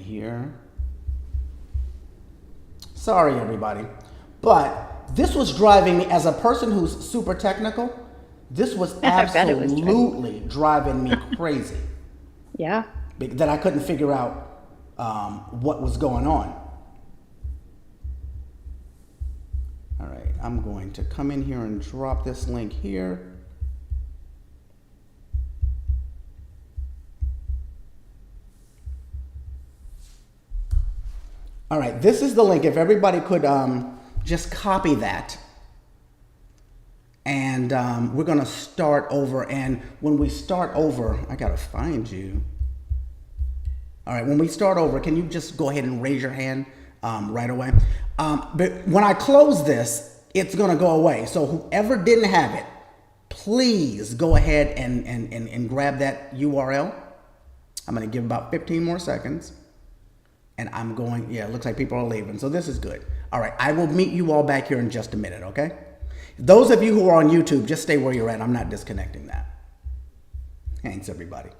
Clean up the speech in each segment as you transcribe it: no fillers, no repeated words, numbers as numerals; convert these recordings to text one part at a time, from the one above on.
here. Sorry, everybody. But this was driving me, as a person who's super technical, this was I bet it was absolutely driving me crazy. Yeah. That I couldn't figure out what was going on. All right, I'm going to come in here and drop this link here. All right, this is the link. If everybody could just copy that. And we're going to start over. And when we start over, I got to find you. All right, when we start over, can you just go ahead and raise your hand right away? But when I close this, it's going to go away. So whoever didn't have it, please go ahead and grab that URL. I'm going to give about 15 more seconds. And I'm going, yeah, it looks like people are leaving. So this is good. All right, I will meet you all back here in just a minute, okay? Those of you who are on YouTube, just stay where you're at. I'm not disconnecting that. Thanks, everybody.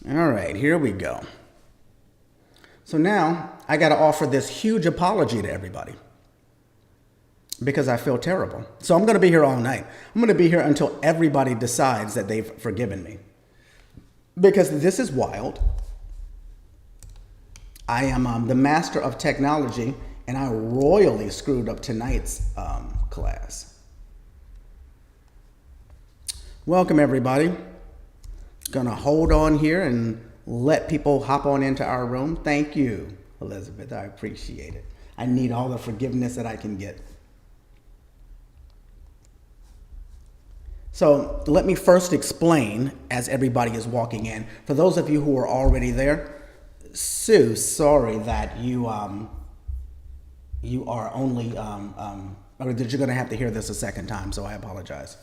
All right, here we go. So now I got to offer this huge apology to everybody because I feel terrible. So I'm going to be here all night. I'm going to be here until everybody decides that they've forgiven me, because this is wild. I am the master of technology, and I royally screwed up tonight's class. Welcome, everybody. Gonna hold on here and let people hop on into our room. Thank you, Elizabeth. I appreciate it. I need all the forgiveness that I can get. So let me first explain as everybody is walking in. For those of you who are already there, Sue, sorry that you are only, or that you're gonna have to hear this a second time, so I apologize.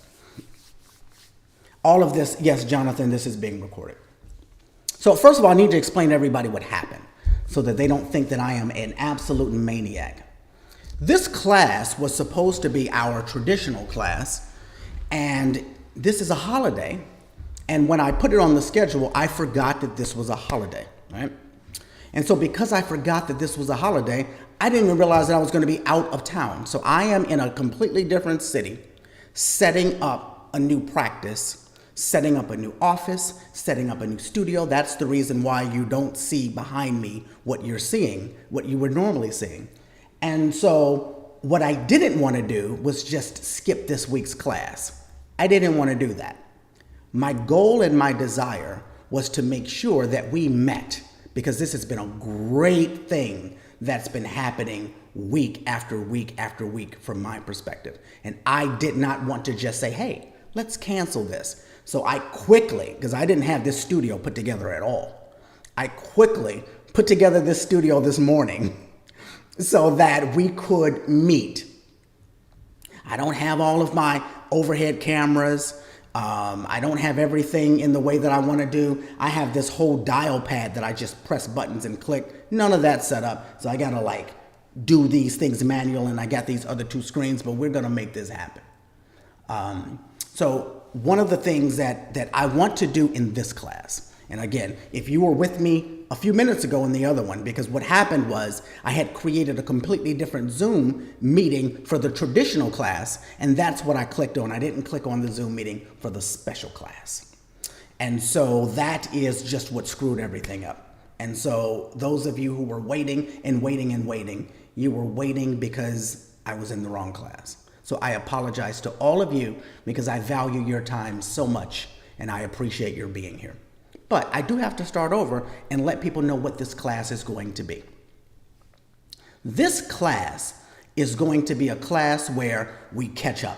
All of this, yes, Jonathan, this is being recorded. So first of all, I need to explain to everybody what happened so that they don't think that I am an absolute maniac. This class was supposed to be our traditional class, and this is a holiday. And when I put it on the schedule, I forgot that this was a holiday, right? And so because I forgot that this was a holiday, I didn't even realize that I was going to be out of town. So I am in a completely different city, setting up a new practice, setting up a new office, setting up a new studio. That's the reason why you don't see behind me what you're seeing, what you were normally seeing. And so what I didn't want to do was just skip this week's class. I didn't want to do that. My goal and my desire was to make sure that we met, because this has been a great thing that's been happening week after week after week from my perspective. And I did not want to just say, hey, let's cancel this. So I quickly, because I didn't have this studio put together at all, I quickly put together this studio this morning so that we could meet. I don't have all of my overhead cameras. I don't have everything in the way that I want to do. I have this whole dial pad that I just press buttons and click. None of that set up. So I got to do these things manual, and I got these other two screens, but we're going to make this happen. So one of the things that I want to do in this class, and again, if you were with me a few minutes ago in the other one, because what happened was I had created a completely different Zoom meeting for the traditional class, and that's what I clicked on. I didn't click on the Zoom meeting for the special class. And so that is just what screwed everything up. And so those of you who were waiting and waiting and waiting, you were waiting because I was in the wrong class. So I apologize to all of you because I value your time so much and I appreciate your being here. But I do have to start over and let people know what this class is going to be. This class is going to be a class where we catch up.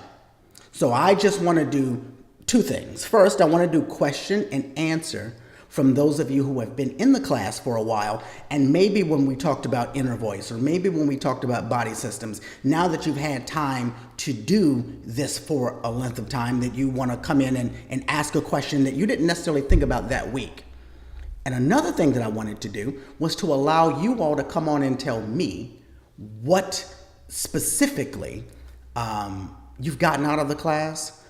So I just want to do two things. First, I want to do question and answer from those of you who have been in the class for a while, and maybe when we talked about inner voice, or maybe when we talked about body systems, now that you've had time to do this for a length of time, that you want to come in and ask a question that you didn't necessarily think about that week. And another thing that I wanted to do was to allow you all to come on and tell me what specifically you've gotten out of the class,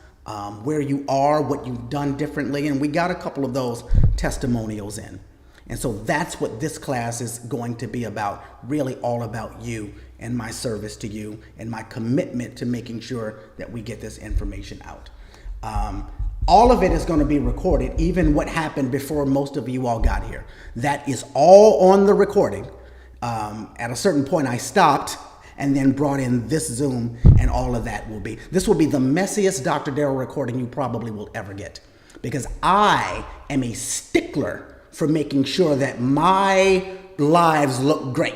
where you are, what you've done differently, and we got a couple of those testimonials in. And so that's what this class is going to be about, really all about you and my service to you and my commitment to making sure that we get this information out. All of it is going to be recorded, even what happened before most of you all got here. That is all on the recording. At a certain point, I stopped and then brought in this Zoom, and all of that will be. This will be the messiest Dr. Darrell recording you probably will ever get, because I am a stickler for making sure that my lives look great.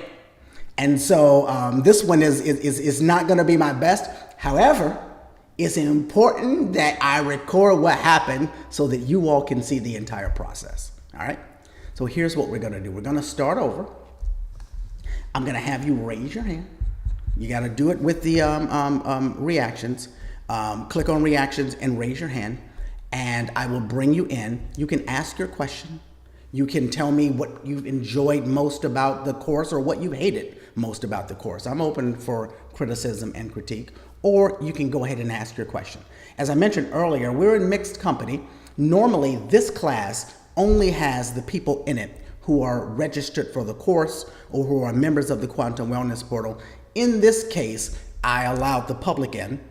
And so this one is not going to be my best. However, it's important that I record what happened so that you all can see the entire process. All right? So here's what we're going to do. We're going to start over. I'm going to have you raise your hand. You got to do it with the reactions. Click on reactions and raise your hand, and I will bring you in. You can ask your question. You can tell me what you've enjoyed most about the course or what you hated most about the course. I'm open for criticism and critique, or you can go ahead and ask your question. As I mentioned earlier, we're in mixed company. Normally, this class only has the people in it who are registered for the course or who are members of the Quantum Wellness Portal. In this case, I allowed the public in.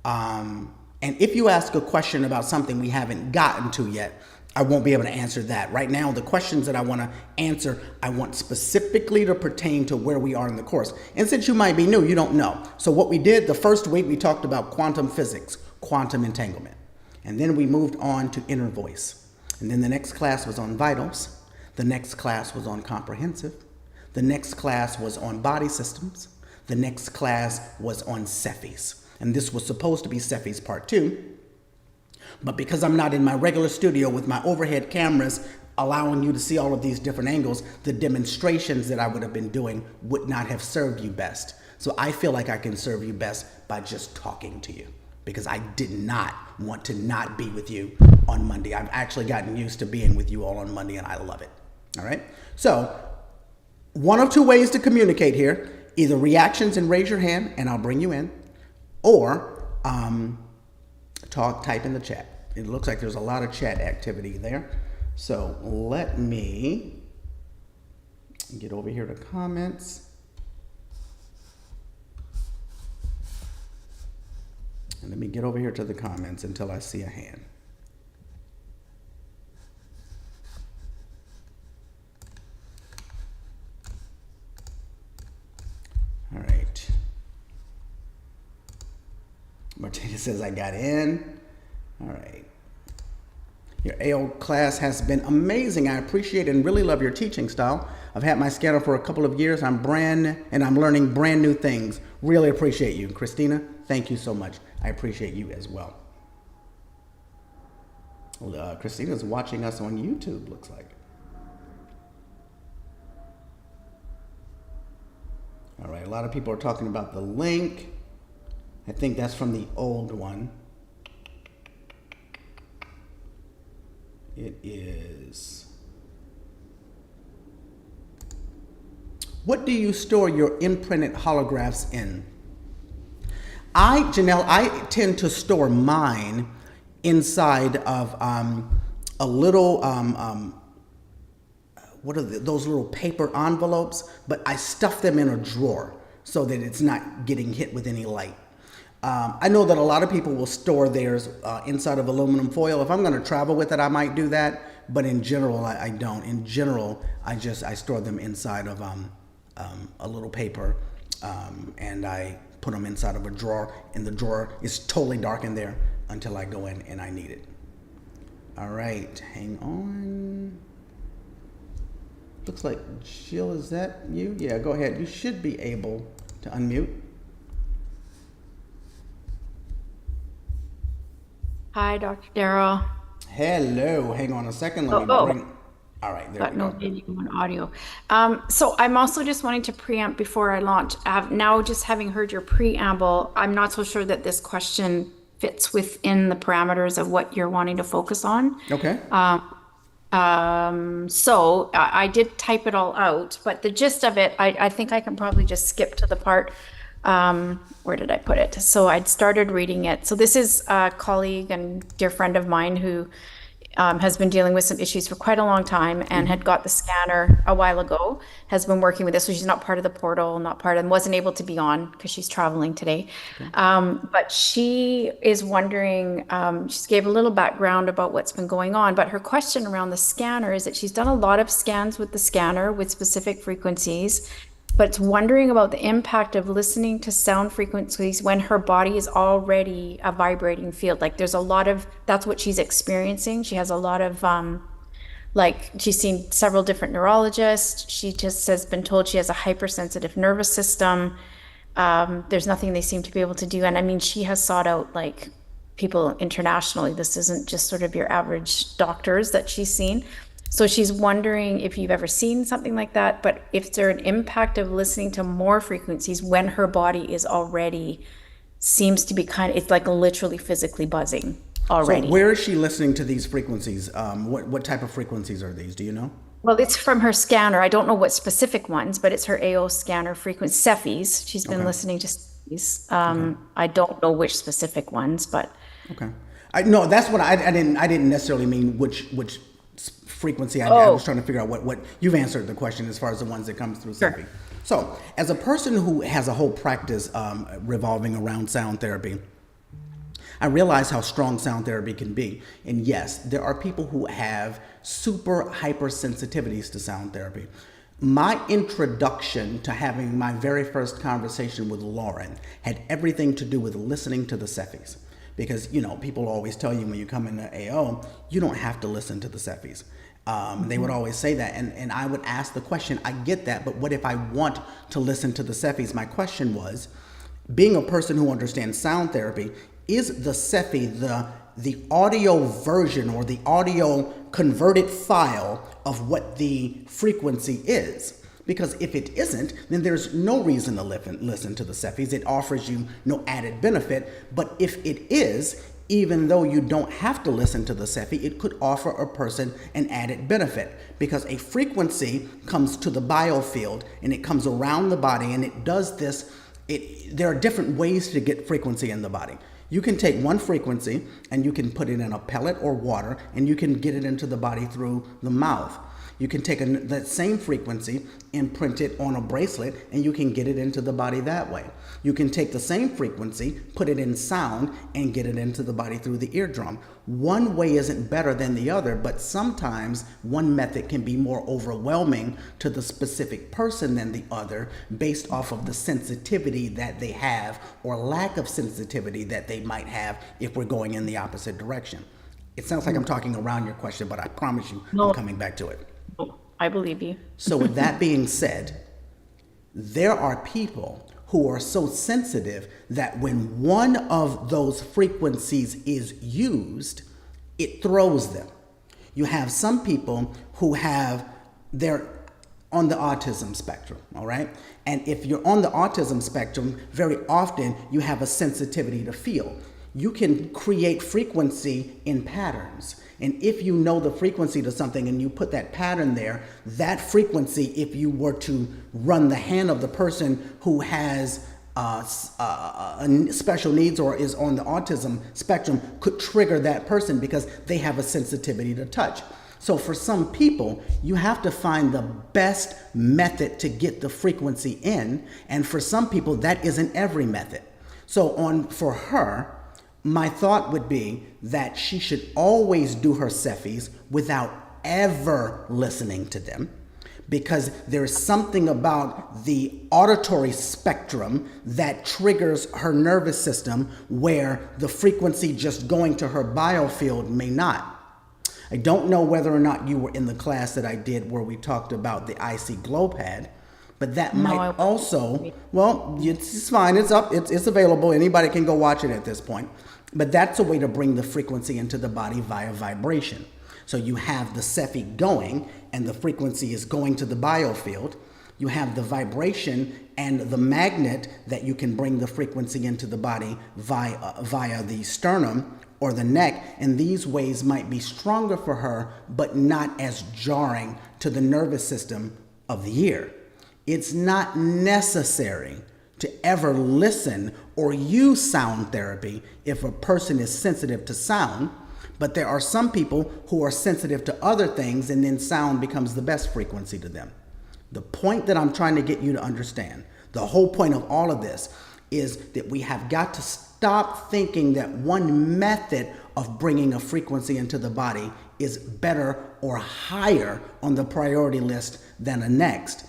And if you ask a question about something we haven't gotten to yet, I won't be able to answer that. Right now, the questions that I want to answer, I want specifically to pertain to where we are in the course. And since you might be new, you don't know. So what we did the first week, we talked about quantum physics, quantum entanglement. And then we moved on to inner voice. And then the next class was on vitals. The next class was on comprehensive. The next class was on body systems. The next class was on Cephis. And this was supposed to be Cephis part 2. But because I'm not in my regular studio with my overhead cameras allowing you to see all of these different angles, the demonstrations that I would have been doing would not have served you best. So I feel like I can serve you best by just talking to you, because I did not want to not be with you on Monday. I've actually gotten used to being with you all on Monday, and I love it. All right? So one of two ways to communicate here: either reactions and raise your hand, and I'll bring you in, or type in the chat. It looks like there's a lot of chat activity there. So let me get over here to comments. And let me get over here to the comments until I see a hand. All right. Martina says, I got in. All right. Your AO class has been amazing. I appreciate and really love your teaching style. I've had my scanner for a couple of years. I'm learning brand new things. Really appreciate you. Christina, thank you so much. I appreciate you as well. Christina's watching us on YouTube, looks like. All right, a lot of people are talking about the link. I think that's from the old one. It is. What do you store your imprinted holographs in? Janelle, I tend to store mine inside of a little, what are those little paper envelopes? But I stuff them in a drawer so that it's not getting hit with any light. I know that a lot of people will store theirs inside of aluminum foil. If I'm going to travel with it, I might do that. But in general, I don't. In general, I store them inside of a little paper, and I put them inside of a drawer. And the drawer is totally dark in there until I go in and I need it. All right, hang on. Looks like Jill, is that you? Yeah, go ahead. You should be able to unmute. Hi, Dr. Darrell. Hello, hang on a second. Let Oh, me oh, bring. All right, there we got no go. video and audio. So I'm also just wanting to preempt before I launch. Now, just having heard your preamble, I'm not so sure that this question fits within the parameters of what you're wanting to focus on. Okay. So I did type it all out, but the gist of it, I think I can probably just skip to the part. Where did I put it? So I'd started reading it. So this is a colleague and dear friend of mine who has been dealing with some issues for quite a long time and had got the scanner a while ago, has been working with this. So she's not part of the portal, not part of, and wasn't able to be on because she's traveling today. Okay. But she is wondering, she gave a little background about what's been going on. But her question around the scanner is that she's done a lot of scans with the scanner with specific frequencies, but it's wondering about the impact of listening to sound frequencies when her body is already a vibrating field. Like there's a lot of, that's what she's experiencing. She has a lot of, like she's seen several different neurologists. She just has been told she has a hypersensitive nervous system. There's nothing they seem to be able to do. And I mean, she has sought out like people internationally. This isn't just sort of your average doctors that she's seen. So she's wondering if you've ever seen something like that, but if there an impact of listening to more frequencies when her body is already seems to be kind of, it's like literally physically buzzing So, already. where is she listening to these frequencies? What type of frequencies are these? Do you know? Well, it's from her scanner. I don't know what specific ones, but it's her AO scanner frequency, Cephis. She's been Okay. listening to Cephis. Okay. I don't know which specific ones, but Okay. I no, that's what I didn't necessarily mean which frequency. I was oh, trying to figure out what you've answered the question as far as the ones that comes through sure. Seppi. So, as a person who has a whole practice revolving around sound therapy, I realize how strong sound therapy can be. And yes, there are people who have super hypersensitivities to sound therapy. My introduction to having my very first conversation with Lauren had everything to do with listening to the Cephis. Because, people always tell you when you come into AO, you don't have to listen to the Cephis. They would always say that. And I would ask the question, I get that, but what if I want to listen to the Cephis? My question was, being a person who understands sound therapy, is the Cephi the audio version or the audio converted file of what the frequency is? Because if it isn't, then there's no reason to listen to the Cephis. It offers you no added benefit. But if it is, even though you don't have to listen to the Cephi, it could offer a person an added benefit because a frequency comes to the biofield and it comes around the body and it does this. There are different ways to get frequency in the body. You can take one frequency and you can put it in a pellet or water and you can get it into the body through the mouth. You can take that same frequency, imprint it on a bracelet, and you can get it into the body that way. You can take the same frequency, put it in sound, and get it into the body through the eardrum. One way isn't better than the other, but sometimes one method can be more overwhelming to the specific person than the other based off of the sensitivity that they have or lack of sensitivity that they might have if we're going in the opposite direction. It sounds like I'm talking around your question, but I promise you I'm No, coming back to it. no, I believe you. So, with that being said, there are people who are so sensitive that when one of those frequencies is used, it throws them. You have some people who they're on the autism spectrum, all right? And if you're on the autism spectrum, very often you have a sensitivity to feel. You can create frequency in patterns. And if you know the frequency to something and you put that pattern there, that frequency, if you were to run the hand of the person who has special needs or is on the autism spectrum, could trigger that person because they have a sensitivity to touch. So for some people, you have to find the best method to get the frequency in. And for some people, that isn't every method. So for her, my thought would be that she should always do her Cephis without ever listening to them because there's something about the auditory spectrum that triggers her nervous system where the frequency just going to her biofield may not. I don't know whether or not you were in the class that I did where we talked about the IC glow pad, but that No, might I also, well, it's fine. It's up. It's available. Anybody can go watch it at this point. But that's a way to bring the frequency into the body via vibration. So you have the Cepheid going, and the frequency is going to the biofield. You have the vibration and the magnet that you can bring the frequency into the body via the sternum or the neck. And these ways might be stronger for her, but not as jarring to the nervous system of the ear. It's not necessary to ever listen or use sound therapy if a person is sensitive to sound, but there are some people who are sensitive to other things, and then sound becomes the best frequency to them. The point that I'm trying to get you to understand, the whole point of all of this, is that we have got to stop thinking that one method of bringing a frequency into the body is better or higher on the priority list than a next.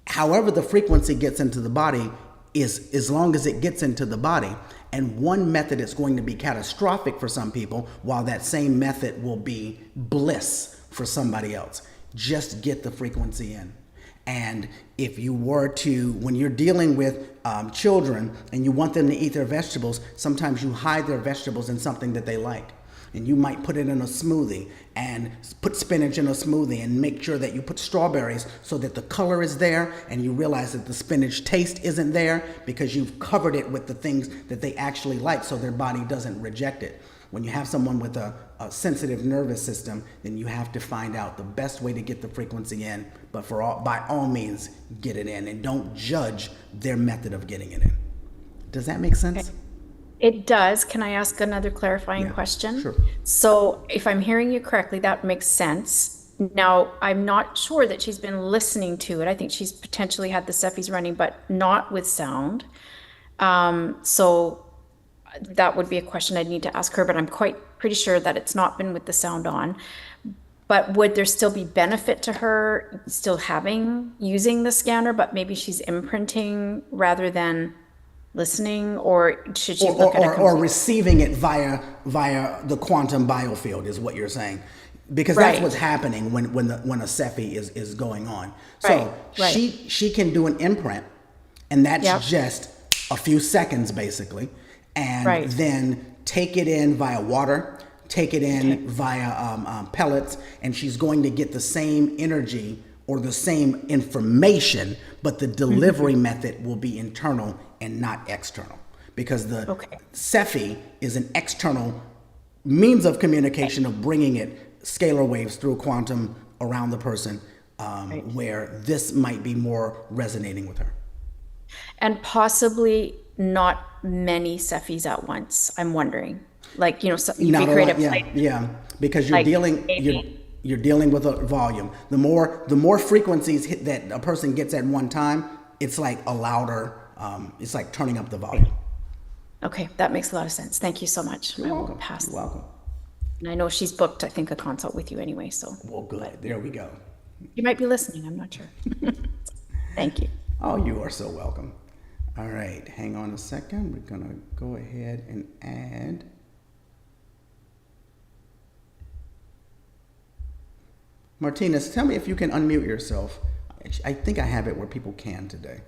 However the frequency gets into the body is as long as it gets into the body. And one method is going to be catastrophic for some people, while that same method will be bliss for somebody else. Just get the frequency in. And if you were to, when you're dealing with children and you want them to eat their vegetables, sometimes you hide their vegetables in something that they like. And you might put it in a smoothie and put spinach in a smoothie and make sure that you put strawberries so that the color is there, and you realize that the spinach taste isn't there because you've covered it with the things that they actually like so their body doesn't reject it. When you have someone with a sensitive nervous system, then you have to find out the best way to get the frequency in, but by all means, get it in, and don't judge their method of getting it in. Does that make sense? Okay. It does. Can I ask another clarifying question? Sure. So if I'm hearing you correctly, that makes sense. Now, I'm not sure that she's been listening to it. I think she's potentially had the Cepheids running, but not with sound. So that would be a question I'd need to ask her, but I'm quite pretty sure that it's not been with the sound on. But would there still be benefit to her still using the scanner, but maybe she's imprinting rather than listening, or should she look at it or receiving it via the quantum biofield is what you're saying, because that's what's happening when a Cepheid is going on. So she can do an imprint, and that's just a few seconds basically, and then take it in via water, take it in via pellets, and she's going to get the same energy or the same information, but the delivery method will be internal and not external, because the Cepheid is an external means of communication of bringing it scalar waves through quantum around the person, where this might be more resonating with her. And possibly not many Cepheids at once, I'm wondering. Like, you know, because you're dealing with a volume. The more frequencies that a person gets at one time, it's like a louder, it's like turning up the volume. Okay, that makes a lot of sense. Thank you so much. You're welcome. You're welcome. And I know she's booked, I think, a consult with you anyway, so. Well, good. There we go. You might be listening, I'm not sure. Thank you. Oh, you are so welcome. All right, hang on a second. We're gonna go ahead and add. Martinez, tell me if you can unmute yourself. I think I have it where people can today.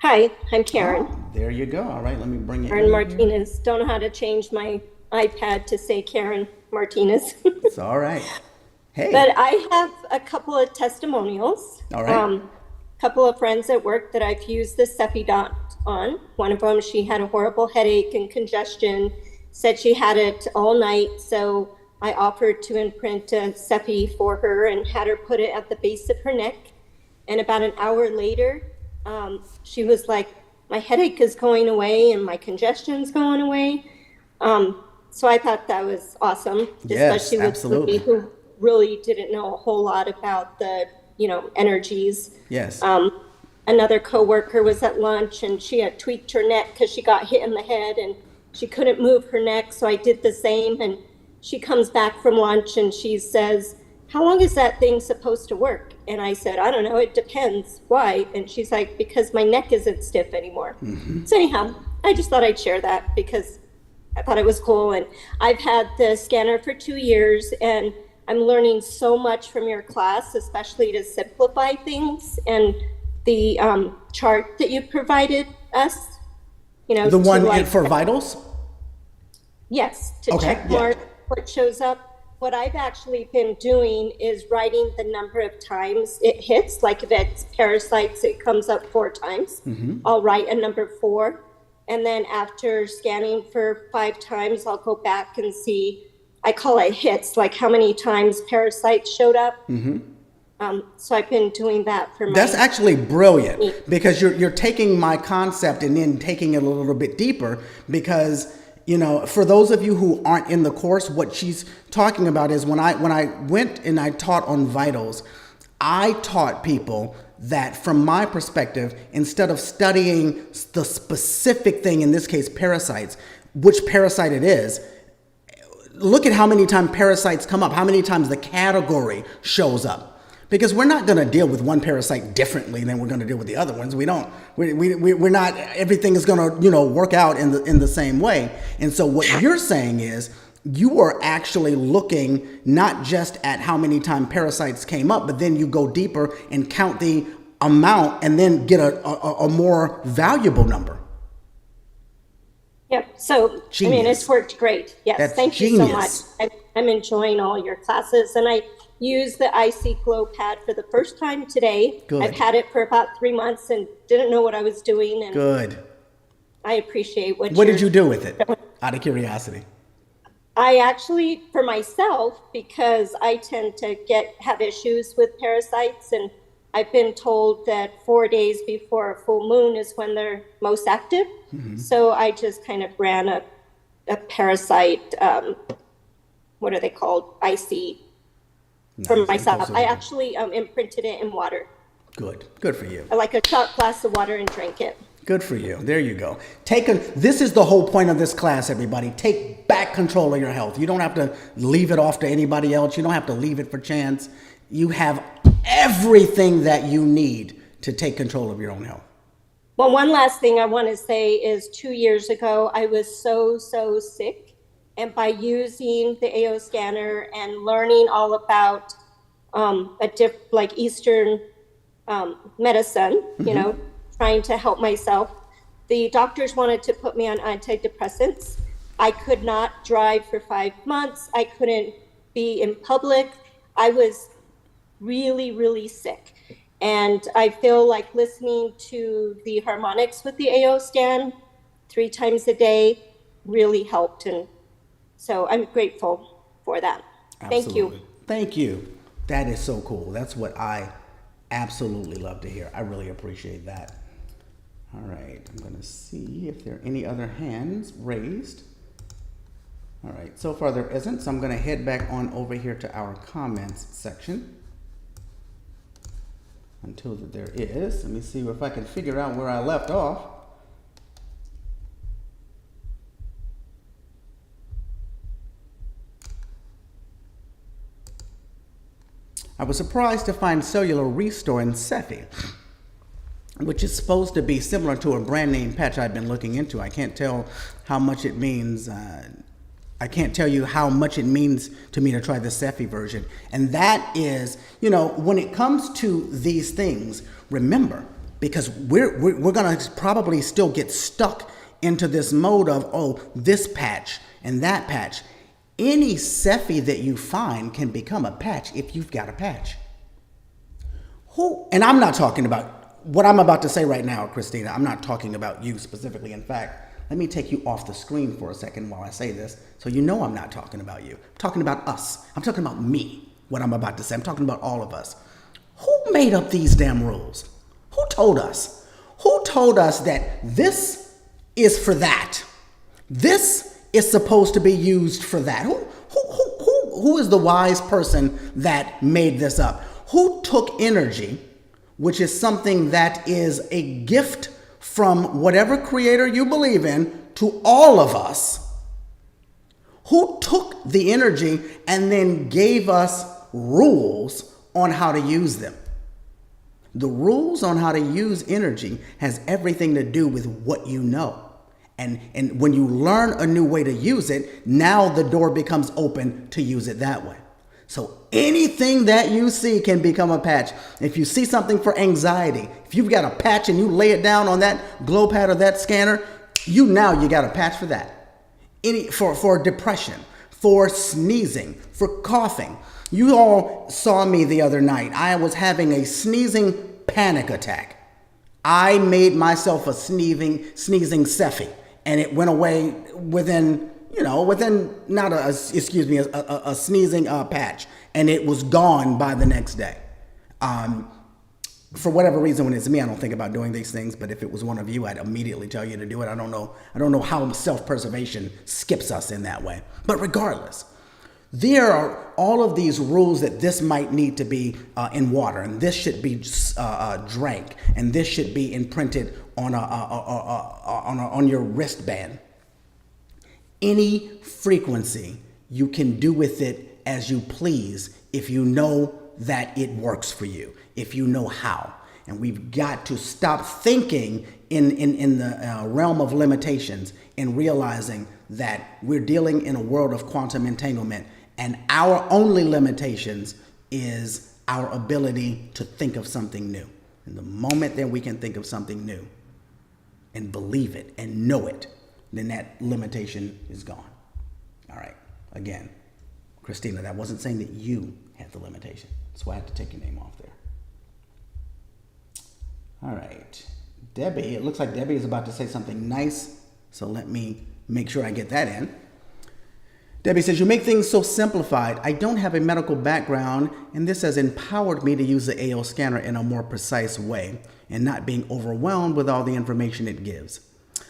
Hi, I'm Karen. Oh, there you go. All right, let me bring it. Karen Martinez. Don't know how to change my iPad to say Karen Martinez. It's all right. Hey. But I have a couple of testimonials. All right. Couple of friends at work that I've used the Cepheid on. One of them, she had a horrible headache and congestion, said she had it all night. So I offered to imprint a Cepheid for her and had her put it at the base of her neck. And about an hour later, she was like, my headache is going away and my congestion's going away. So I thought that was awesome, especially with somebody who really didn't know a whole lot about the, energies. Yes. Another coworker was at lunch and she had tweaked her neck because she got hit in the head and she couldn't move her neck. So I did the same, and she comes back from lunch and she says, how long is that thing supposed to work? And I said, I don't know, it depends. Why? And she's like, because my neck isn't stiff anymore. Mm-hmm. So anyhow, I just thought I'd share that because I thought it was cool. And I've had the scanner for 2 years, and I'm learning so much from your class, especially to simplify things, and the chart that you provided us. The one for vitals? Yes, to Okay, check yeah. mark what shows up. What I've actually been doing is writing the number of times it hits. Like if it's parasites, it comes up 4 times. I'll write a number 4. And then after scanning for 5 times, I'll go back and see, I call it hits, like how many times parasites showed up. So I've been doing that for my. That's actually brilliant, because you're taking my concept and then taking it a little bit deeper, because for those of you who aren't in the course, what she's talking about is when I went and I taught on vitals, I taught people that from my perspective, instead of studying the specific thing, in this case parasites, which parasite it is, look at how many times parasites come up, how many times the category shows up. Because we're not going to deal with one parasite differently than we're going to deal with the other ones. We're not, everything is going to, work out in the same way. And so what you're saying is you are actually looking not just at how many times parasites came up, but then you go deeper and count the amount and then get a more valuable number. Yep. So, Genius. I mean, it's worked great. Yes. That's Thank you so much. genius. I'm enjoying all your classes, and I used the IC Glow Pad for the first time today. Good. I've had it for about 3 months and didn't know what I was doing, and Good. I appreciate what What did you do with it? Out of curiosity. I actually, for myself, because I tend to have issues with parasites, and I've been told that 4 days before a full moon is when they're most active. So I just kind of ran a parasite, what are they called? IC for Nice. myself. I actually imprinted it in water. Good. Good for you. I like a shot glass of water and drank it. Good for you. There you go. This is the whole point of this class, everybody. Take back control of your health. You don't have to leave it off to anybody else. You don't have to leave it for chance. You have everything that you need to take control of your own health. Well, one last thing I want to say is 2 years ago, I was so sick. And by using the AO scanner and learning all about like Eastern medicine, trying to help myself, the doctors wanted to put me on antidepressants. I could not drive for 5 months. I couldn't be in public. I was really sick. And I feel like listening to the harmonics with the AO scan 3 times a day really helped. And so I'm grateful for that. Thank you. Absolutely. Thank you. That is so cool. That's what I absolutely love to hear. I really appreciate that. All right. I'm going to see if there are any other hands raised. All right. So far there isn't. So I'm going to head back on over here to our comments section. Until there is. Let me see if I can figure out where I left off. I was surprised to find Cellular Restore in Cephi, which is supposed to be similar to a brand name patch I've been looking into. I can't tell how much it means. I can't tell you how much it means to me to try the Cephi version. And that is, when it comes to these things, remember, because we're going to probably still get stuck into this mode of, this patch and that patch. Any Cephi that you find can become a patch if you've got a patch. And I'm not talking about what I'm about to say right now, Christina. I'm not talking about you specifically. In fact, let me take you off the screen for a second while I say this, so I'm not talking about you. I'm talking about us. I'm talking about me, what I'm about to say. I'm talking about all of us. Who made up these damn rules? Who told us? Who told us that this is for that? This is supposed to be used for that. Who is the wise person that made this up? Who took energy, which is something that is a gift from whatever creator you believe in, to all of us? Who took the energy and then gave us rules on how to use them? The rules on how to use energy has everything to do with what you know. And when you learn a new way to use it, now the door becomes open to use it that way. So anything that you see can become a patch. If you see something for anxiety, if you've got a patch and you lay it down on that glow pad or that scanner, you got a patch for that. for depression, for sneezing, for coughing. You all saw me the other night. I was having a sneezing panic attack. I made myself a sneezing Seffi, and it went away within not a sneezing patch, and it was gone by the next day. For whatever reason, when it's me, I don't think about doing these things. But if it was one of you, I'd immediately tell you to do it. I don't know how self-preservation skips us in that way. But regardless, there are all of these rules that this might need to be in water, and this should be drank, and this should be imprinted on your wristband. Any frequency, you can do with it as you please if you know that it works for you, if you know how. And we've got to stop thinking in the realm of limitations and realizing that we're dealing in a world of quantum entanglement, and our only limitations is our ability to think of something new. And the moment that we can think of something new and believe it and know it, then that limitation is gone. All right. Again, Christina, that wasn't saying that you had the limitation. That's why I had to take your name off there. All right. Debbie, it looks like Debbie is about to say something nice, so let me make sure I get that in. Debbie says, you make things so simplified. I don't have a medical background, and this has empowered me to use the AO scanner in a more precise way and not being overwhelmed with all the information it gives.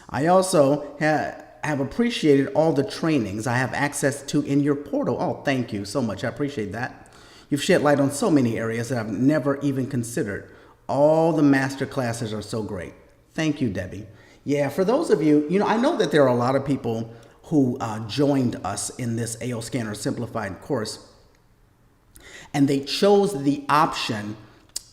I also have appreciated all the trainings I have access to in your portal. Oh, thank you so much. I appreciate that. You've shed light on so many areas that I've never even considered. All the master classes are so great. Thank you, Debbie. Yeah, for those of you, I know that there are a lot of people who joined us in this AO Scanner Simplified course, and they chose the option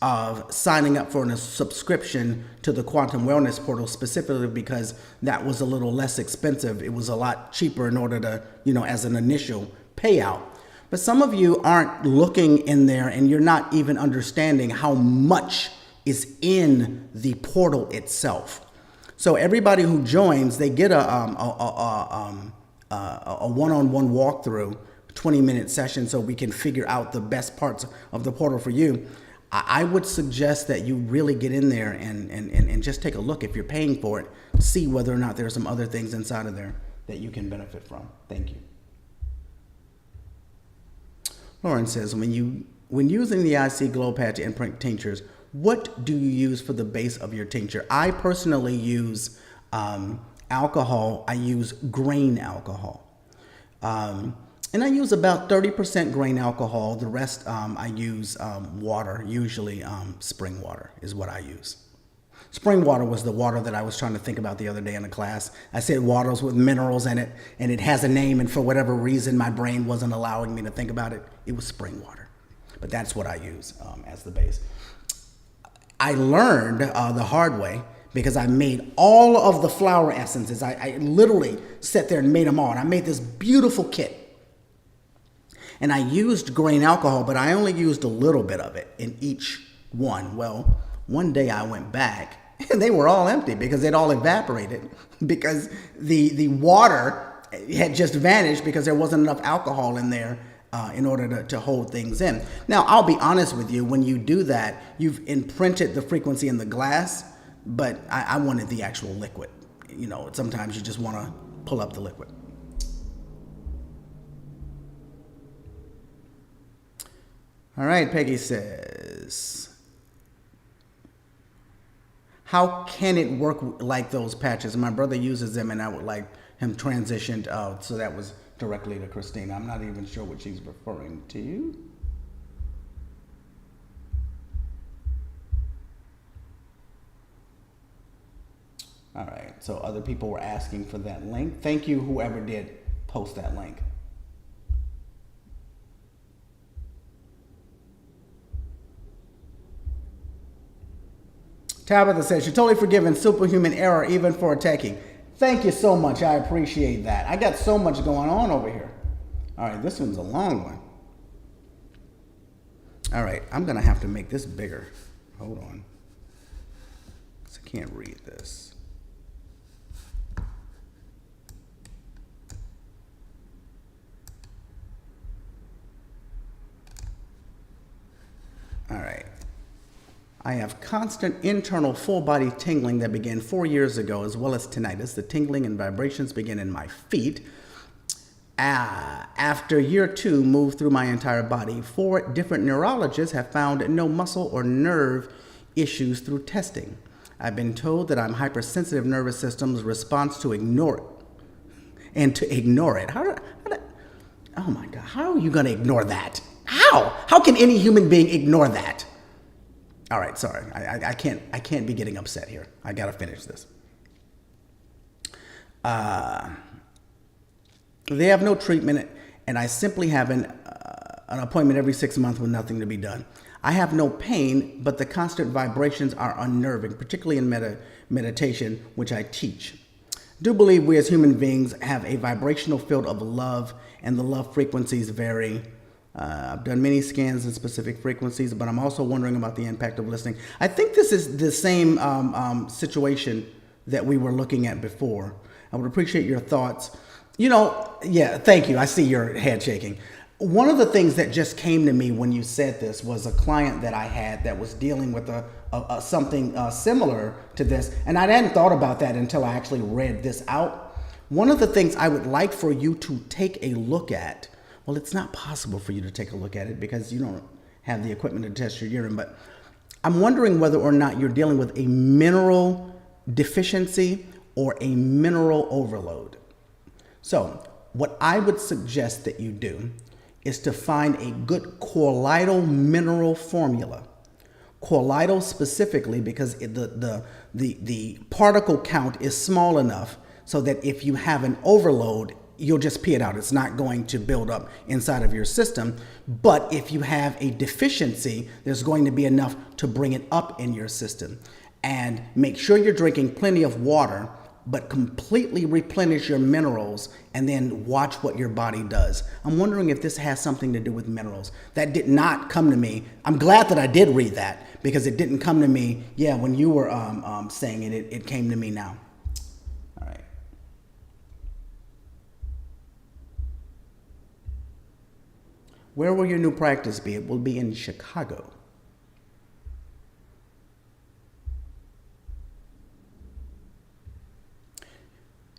of signing up for a subscription to the Quantum Wellness Portal specifically because that was a little less expensive. It was a lot cheaper in order to, as an initial payout. But some of you aren't looking in there, and you're not even understanding how much is in the portal itself. So everybody who joins, they get a one-on-one walkthrough, 20-minute session, so we can figure out the best parts of the portal for you. I would suggest that you really get in there and just take a look. If you're paying for it, see whether or not there are some other things inside of there that you can benefit from. Thank you. Lauren says, when using the IC Glow Patch imprint tinctures, what do you use for the base of your tincture? I personally use alcohol. I use grain alcohol. And I use about 30% grain alcohol. The rest, I use water, usually spring water is what I use. Spring water was the water that I was trying to think about the other day in the class. I said waters with minerals in it, and it has a name, and for whatever reason, my brain wasn't allowing me to think about it. It was spring water. But that's what I use as the base. I learned the hard way because I made all of the flower essences. I literally sat there and made them all. And I made this beautiful kit. And I used grain alcohol, but I only used a little bit of it in each one. Well, one day I went back and they were all empty because they'd all evaporated because the water had just vanished because there wasn't enough alcohol in there in order to hold things in. Now, I'll be honest with you, when you do that, you've imprinted the frequency in the glass, but I wanted the actual liquid. Sometimes you just want to pull up the liquid. All right, Peggy says, how can it work like those patches? My brother uses them, and I would like him transitioned out. So that was directly to Christina. I'm not even sure what she's referring to. All right, so other people were asking for that link. Thank you, whoever did post that link. Tabitha says, you're totally forgiven, superhuman error, even for attacking. Thank you so much. I appreciate that. I got so much going on over here. All right, this one's a long one. All right, I'm going to have to make this bigger. Hold on. 'Cause I can't read this. All right. I have constant internal full body tingling that began 4 years ago, as well as tinnitus. The tingling and vibrations begin in my feet. After year 2, moved through my entire body. 4 different neurologists have found no muscle or nerve issues through testing. I've been told that I'm hypersensitive nervous system's response to ignore it. And to ignore it. Oh my God, how are you going to ignore that? How? How can any human being ignore that? All right, sorry. I can't be getting upset here. I got to finish this. They have no treatment, and I simply have an appointment every 6 months with nothing to be done. I have no pain, but the constant vibrations are unnerving, particularly in meditation, which I teach. Do believe we as human beings have a vibrational field of love, and the love frequencies vary. I've done many scans in specific frequencies, but I'm also wondering about the impact of listening. I think this is the same situation that we were looking at before. I would appreciate your thoughts. Yeah, thank you. I see your head shaking. One of the things that just came to me when you said this was a client that I had that was dealing with something similar to this, and I hadn't thought about that until I actually read this out. One of the things I would like for you to take a look at, well, it's not possible for you to take a look at it because you don't have the equipment to test your urine, but I'm wondering whether or not you're dealing with a mineral deficiency or a mineral overload. So what I would suggest that you do is to find a good colloidal mineral formula. Colloidal specifically because the particle count is small enough so that if you have an overload, you'll just pee it out. It's not going to build up inside of your system. But if you have a deficiency, there's going to be enough to bring it up in your system. And make sure you're drinking plenty of water, but completely replenish your minerals and then watch what your body does. I'm wondering if this has something to do with minerals. That did not come to me. I'm glad that I did read that because it didn't come to me. Yeah, when you were saying it, it came to me now. All right. Where will your new practice be? It will be in Chicago.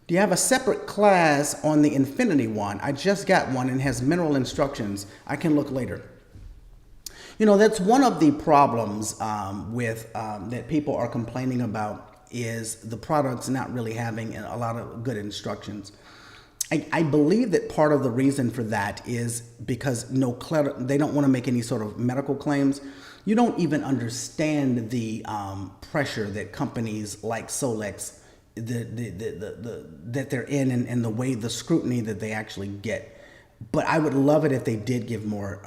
Do you have a separate class on the Infinity Wand? I just got one and has mineral instructions. I can look later. That's one of the problems with that people are complaining about is the products not really having a lot of good instructions. I believe that part of the reason for that is because they don't want to make any sort of medical claims. You don't even understand the pressure that companies like Solex that they're in and the way the scrutiny that they actually get. But I would love it if they did give more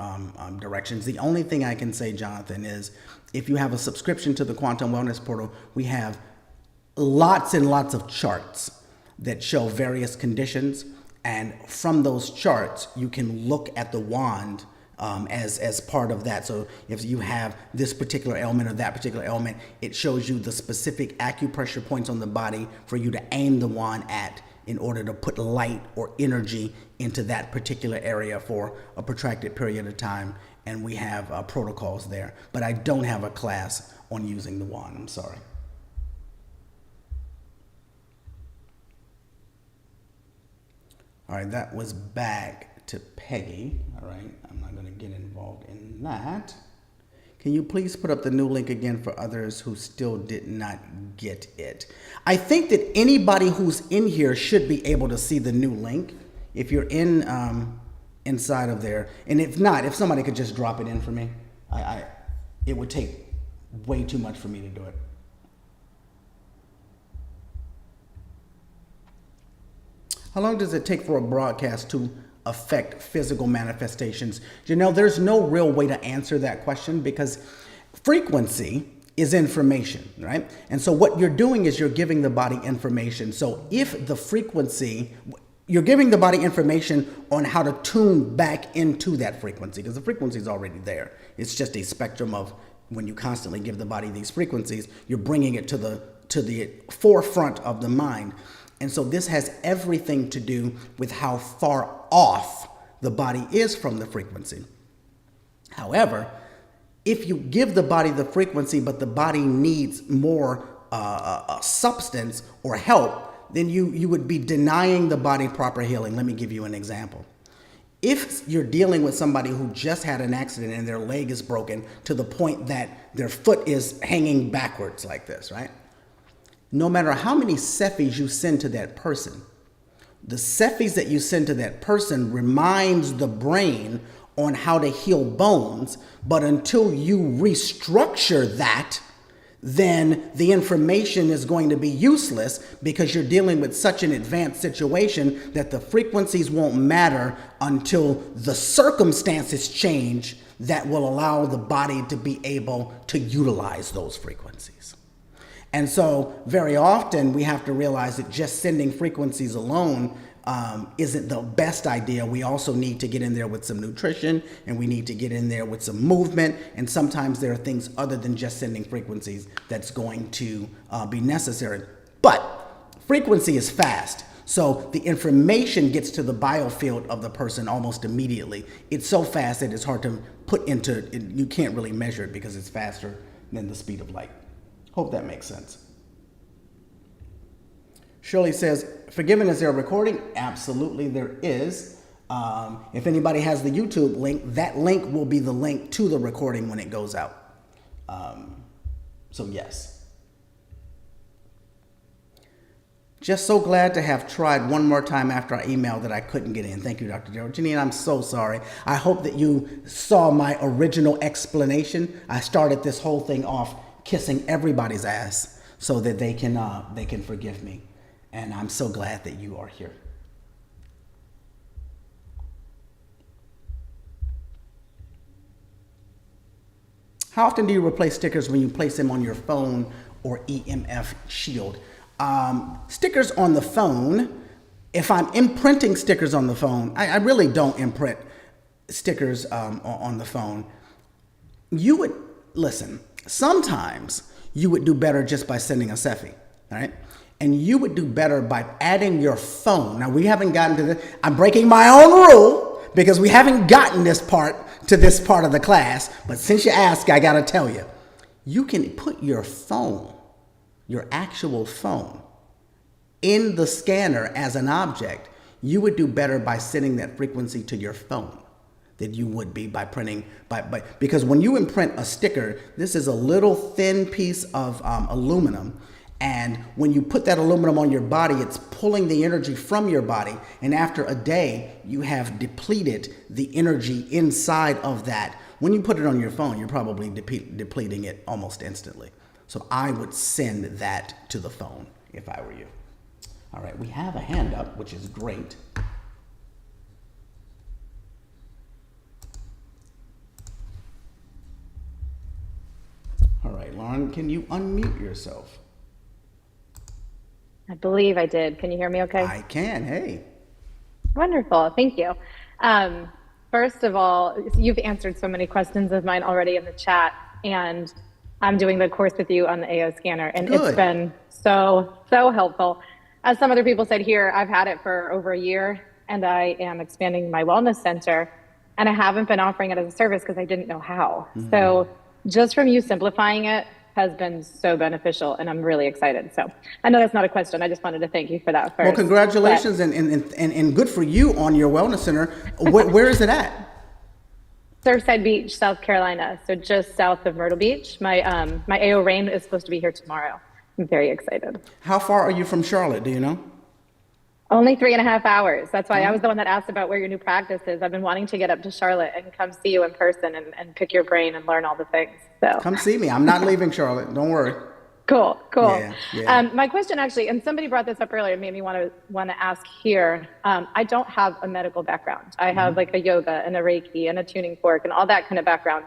directions. The only thing I can say, Jonathan, is if you have a subscription to the Quantum Wellness Portal, we have lots and lots of charts that show various conditions. And from those charts, you can look at the wand as part of that. So if you have this particular ailment or that particular ailment, it shows you the specific acupressure points on the body for you to aim the wand at in order to put light or energy into that particular area for a protracted period of time. And we have protocols there. But I don't have a class on using the wand. I'm sorry. All right, that was back to Peggy. All right, I'm not going to get involved in that. Can you please put up the new link again for others who still did not get it? I think that anybody who's in here should be able to see the new link if you're inside of there. And if not, if somebody could just drop it in for me, it would take way too much for me to do it. How long does it take for a broadcast to affect physical manifestations? There's no real way to answer that question because frequency is information, right? And so what you're doing is you're giving the body information. So if the frequency, you're giving the body information on how to tune back into that frequency because the frequency is already there. It's just a spectrum of when you constantly give the body these frequencies, you're bringing it to the forefront of the mind. And so this has everything to do with how far off the body is from the frequency. However, If you give the body the frequency, but the body needs more substance or help, then you would be denying the body proper healing. Let me give you an example. If you're dealing with somebody who just had an accident and their leg is broken to the point that their foot is hanging backwards like this, right? No matter how many cephis you send to that person, the cephis that you send to that person reminds the brain on how to heal bones, but until you restructure that, then the information is going to be useless because you're dealing with such an advanced situation that the frequencies won't matter until the circumstances change that will allow the body to be able to utilize those frequencies. And so very often we have to realize that just sending frequencies alone isn't the best idea. We also need to get in there with some nutrition, and we need to get in there with some movement. And sometimes there are things other than just sending frequencies that's going to be necessary. But frequency is fast. So the information gets to the biofield of the person almost immediately. It's so fast that it's hard to put into, you can't really measure it because it's faster than the speed of light. Hope that makes sense. Shirley says, forgiven, is there a recording? Absolutely, there is. If anybody has the YouTube link, that link will be the link to the recording when it goes out. So yes. Just so glad to have tried one more time after I emailed that I couldn't get in. Thank you, Dr. Gerald. Janine, I'm so sorry. I hope that you saw my original explanation. I started this whole thing off kissing everybody's ass so that they can forgive me. And I'm so glad that you are here. How often do you replace stickers when you place them on your phone or EMF shield? Stickers on the phone, if I'm imprinting stickers on the phone, I really don't imprint stickers on the phone. You would, listen, sometimes you would do better just by sending a cephi, all right? And you would do better by adding your phone. Now, we haven't gotten to this. I'm breaking my own rule because we haven't gotten this part of the class. But since you asked, I got to tell you, you can put your phone, your actual phone, in the scanner as an object. You would do better by sending that frequency to your phone than you would be by printing, because when you imprint a sticker, this is a little thin piece of aluminum. And when you put that aluminum on your body, it's pulling the energy from your body. And after a day, you have depleted the energy inside of that. When you put it on your phone, you're probably depleting it almost instantly. So I would send that to the phone if I were you. All right, we have a hand up, which is great. All right, Lauren, can you unmute yourself? I believe I did. Can you hear me okay? I can. Hey. Wonderful. Thank you. First of all, you've answered so many questions of mine already in the chat, and I'm doing the course with you on the AO scanner, and Good. It's been so helpful. As some other people said here, I've had it for over a year, and I am expanding my wellness center, and I haven't been offering it as a service because I didn't know how. Mm-hmm. So just from you simplifying it has been so beneficial, and I'm really excited. So I know that's not a question. I just wanted to thank you for that first. Well, congratulations, and good for you on your wellness center. Where is it at? Surfside Beach, South Carolina. So just south of Myrtle Beach. My AO rain is supposed to be here tomorrow. I'm very excited. How far are you from Charlotte? Do you know? Only 3.5 hours. That's why I was the one that asked about where your new practice is. I've been wanting to get up to Charlotte and come see you in person and pick your brain and learn all the things. So Come see me. I'm not leaving Charlotte. Don't worry. Cool. Yeah. My question actually, and somebody brought this up earlier, made me want to ask here. I don't have a medical background. I have like a yoga and a Reiki and a tuning fork and all that kind of background.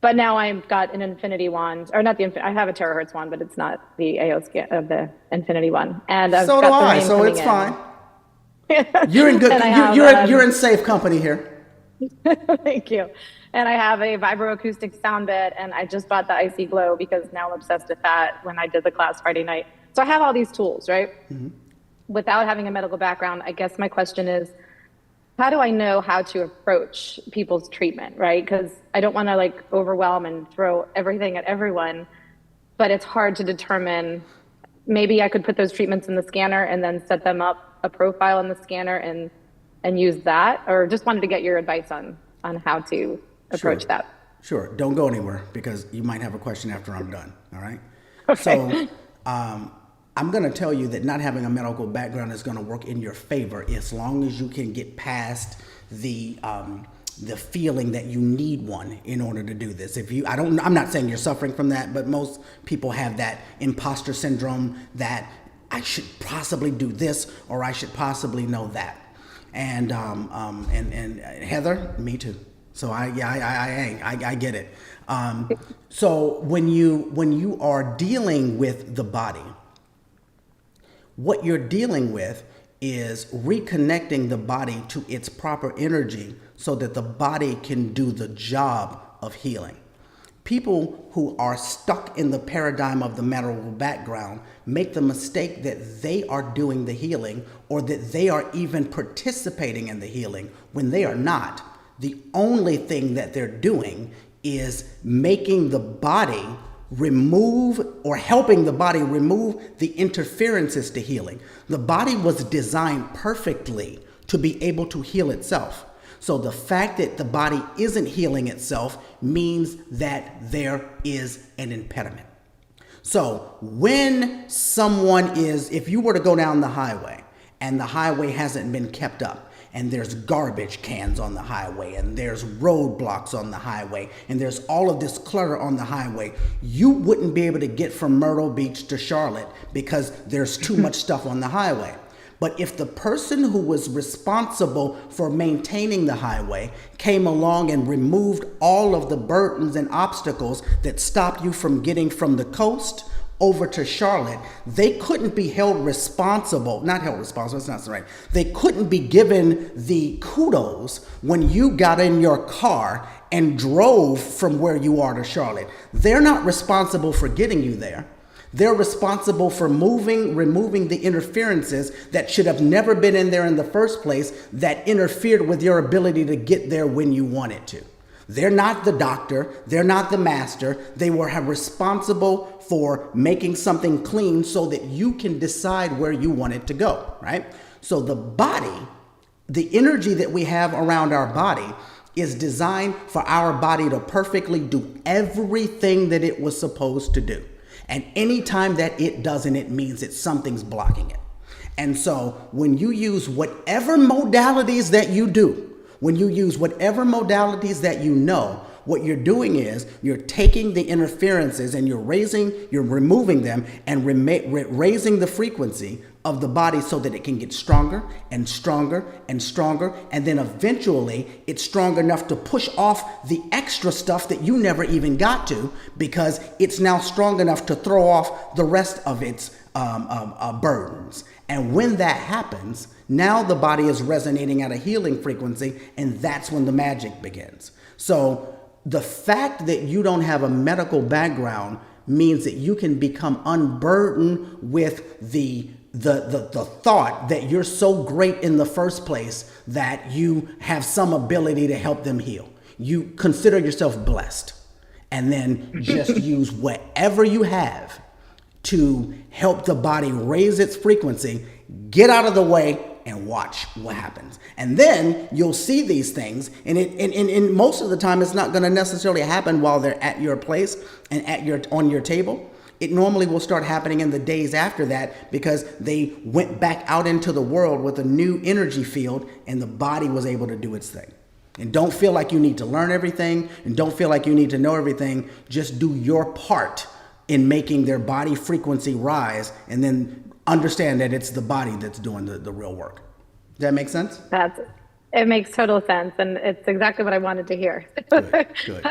But now I've got an infinity wand, or not I have a terahertz wand, but it's not the AO scan of the infinity one. And I've So do got the I. rain So coming it's in. fine. You're in good. And I have, You're in safe company here. Thank you. And I have a vibroacoustic sound bed, and I just bought the Icy Glow because now I'm obsessed with that when I did the class Friday night. So I have all these tools, right? Mm-hmm. Without having a medical background, I guess my question is, how do I know how to approach people's treatment, right? Because I don't want to like overwhelm and throw everything at everyone, but it's hard to determine. Maybe I could put those treatments in the scanner and then set them up a profile in the scanner and use that, or just wanted to get your advice on how to approach that. Sure. Don't go anywhere because you might have a question after I'm done. All right. Okay. So I'm going to tell you that not having a medical background is going to work in your favor as long as you can get past the feeling that you need one in order to do this. I'm not saying you're suffering from that, but most people have that imposter syndrome that I should possibly do this or I should possibly know that. And Heather, me too. So I get it. So when you are dealing with the body, what you're dealing with is reconnecting the body to its proper energy so that the body can do the job of healing. People who are stuck in the paradigm of the medical background make the mistake that they are doing the healing or that they are even participating in the healing when they are not. The only thing that they're doing is making the body remove or helping the body remove the interferences to healing. The body was designed perfectly to be able to heal itself. So the fact that the body isn't healing itself means that there is an impediment. So when if you were to go down the highway and the highway hasn't been kept up, and there's garbage cans on the highway, and there's roadblocks on the highway, and there's all of this clutter on the highway, you wouldn't be able to get from Myrtle Beach to Charlotte because there's too much stuff on the highway. But if the person who was responsible for maintaining the highway came along and removed all of the burdens and obstacles that stopped you from getting from the coast over to Charlotte, they couldn't be held responsible, not held responsible, that's not right. They couldn't be given the kudos when you got in your car and drove from where you are to Charlotte. They're not responsible for getting you there. They're responsible for removing the interferences that should have never been in there in the first place that interfered with your ability to get there when you wanted to. They're not the doctor. They're not the master. They were responsible for making something clean so that you can decide where you want it to go, right? So the body, the energy that we have around our body is designed for our body to perfectly do everything that it was supposed to do. And anytime that it doesn't, it means that something's blocking it. And so when you use whatever modalities that you do, when you use whatever modalities that you know, what you're doing is you're taking the interferences and you're removing them and raising the frequency of the body so that it can get stronger and stronger and stronger. And then eventually it's strong enough to push off the extra stuff that you never even got to because it's now strong enough to throw off the rest of its burdens. And when that happens, now the body is resonating at a healing frequency, and that's when the magic begins. So the fact that you don't have a medical background means that you can become unburdened with the thought that you're so great in the first place that you have some ability to help them heal. You consider yourself blessed, and then just use whatever you have to help the body raise its frequency, get out of the way, and watch what happens. And then you'll see these things, and most of the time it's not going to necessarily happen while they're at your place and on your table. It normally will start happening in the days after that because they went back out into the world with a new energy field and the body was able to do its thing. And don't feel like you need to learn everything and don't feel like you need to know everything. Just do your part in making their body frequency rise, and then understand that it's the body that's doing the real work. Does that make sense? It makes total sense, and it's exactly what I wanted to hear. Good.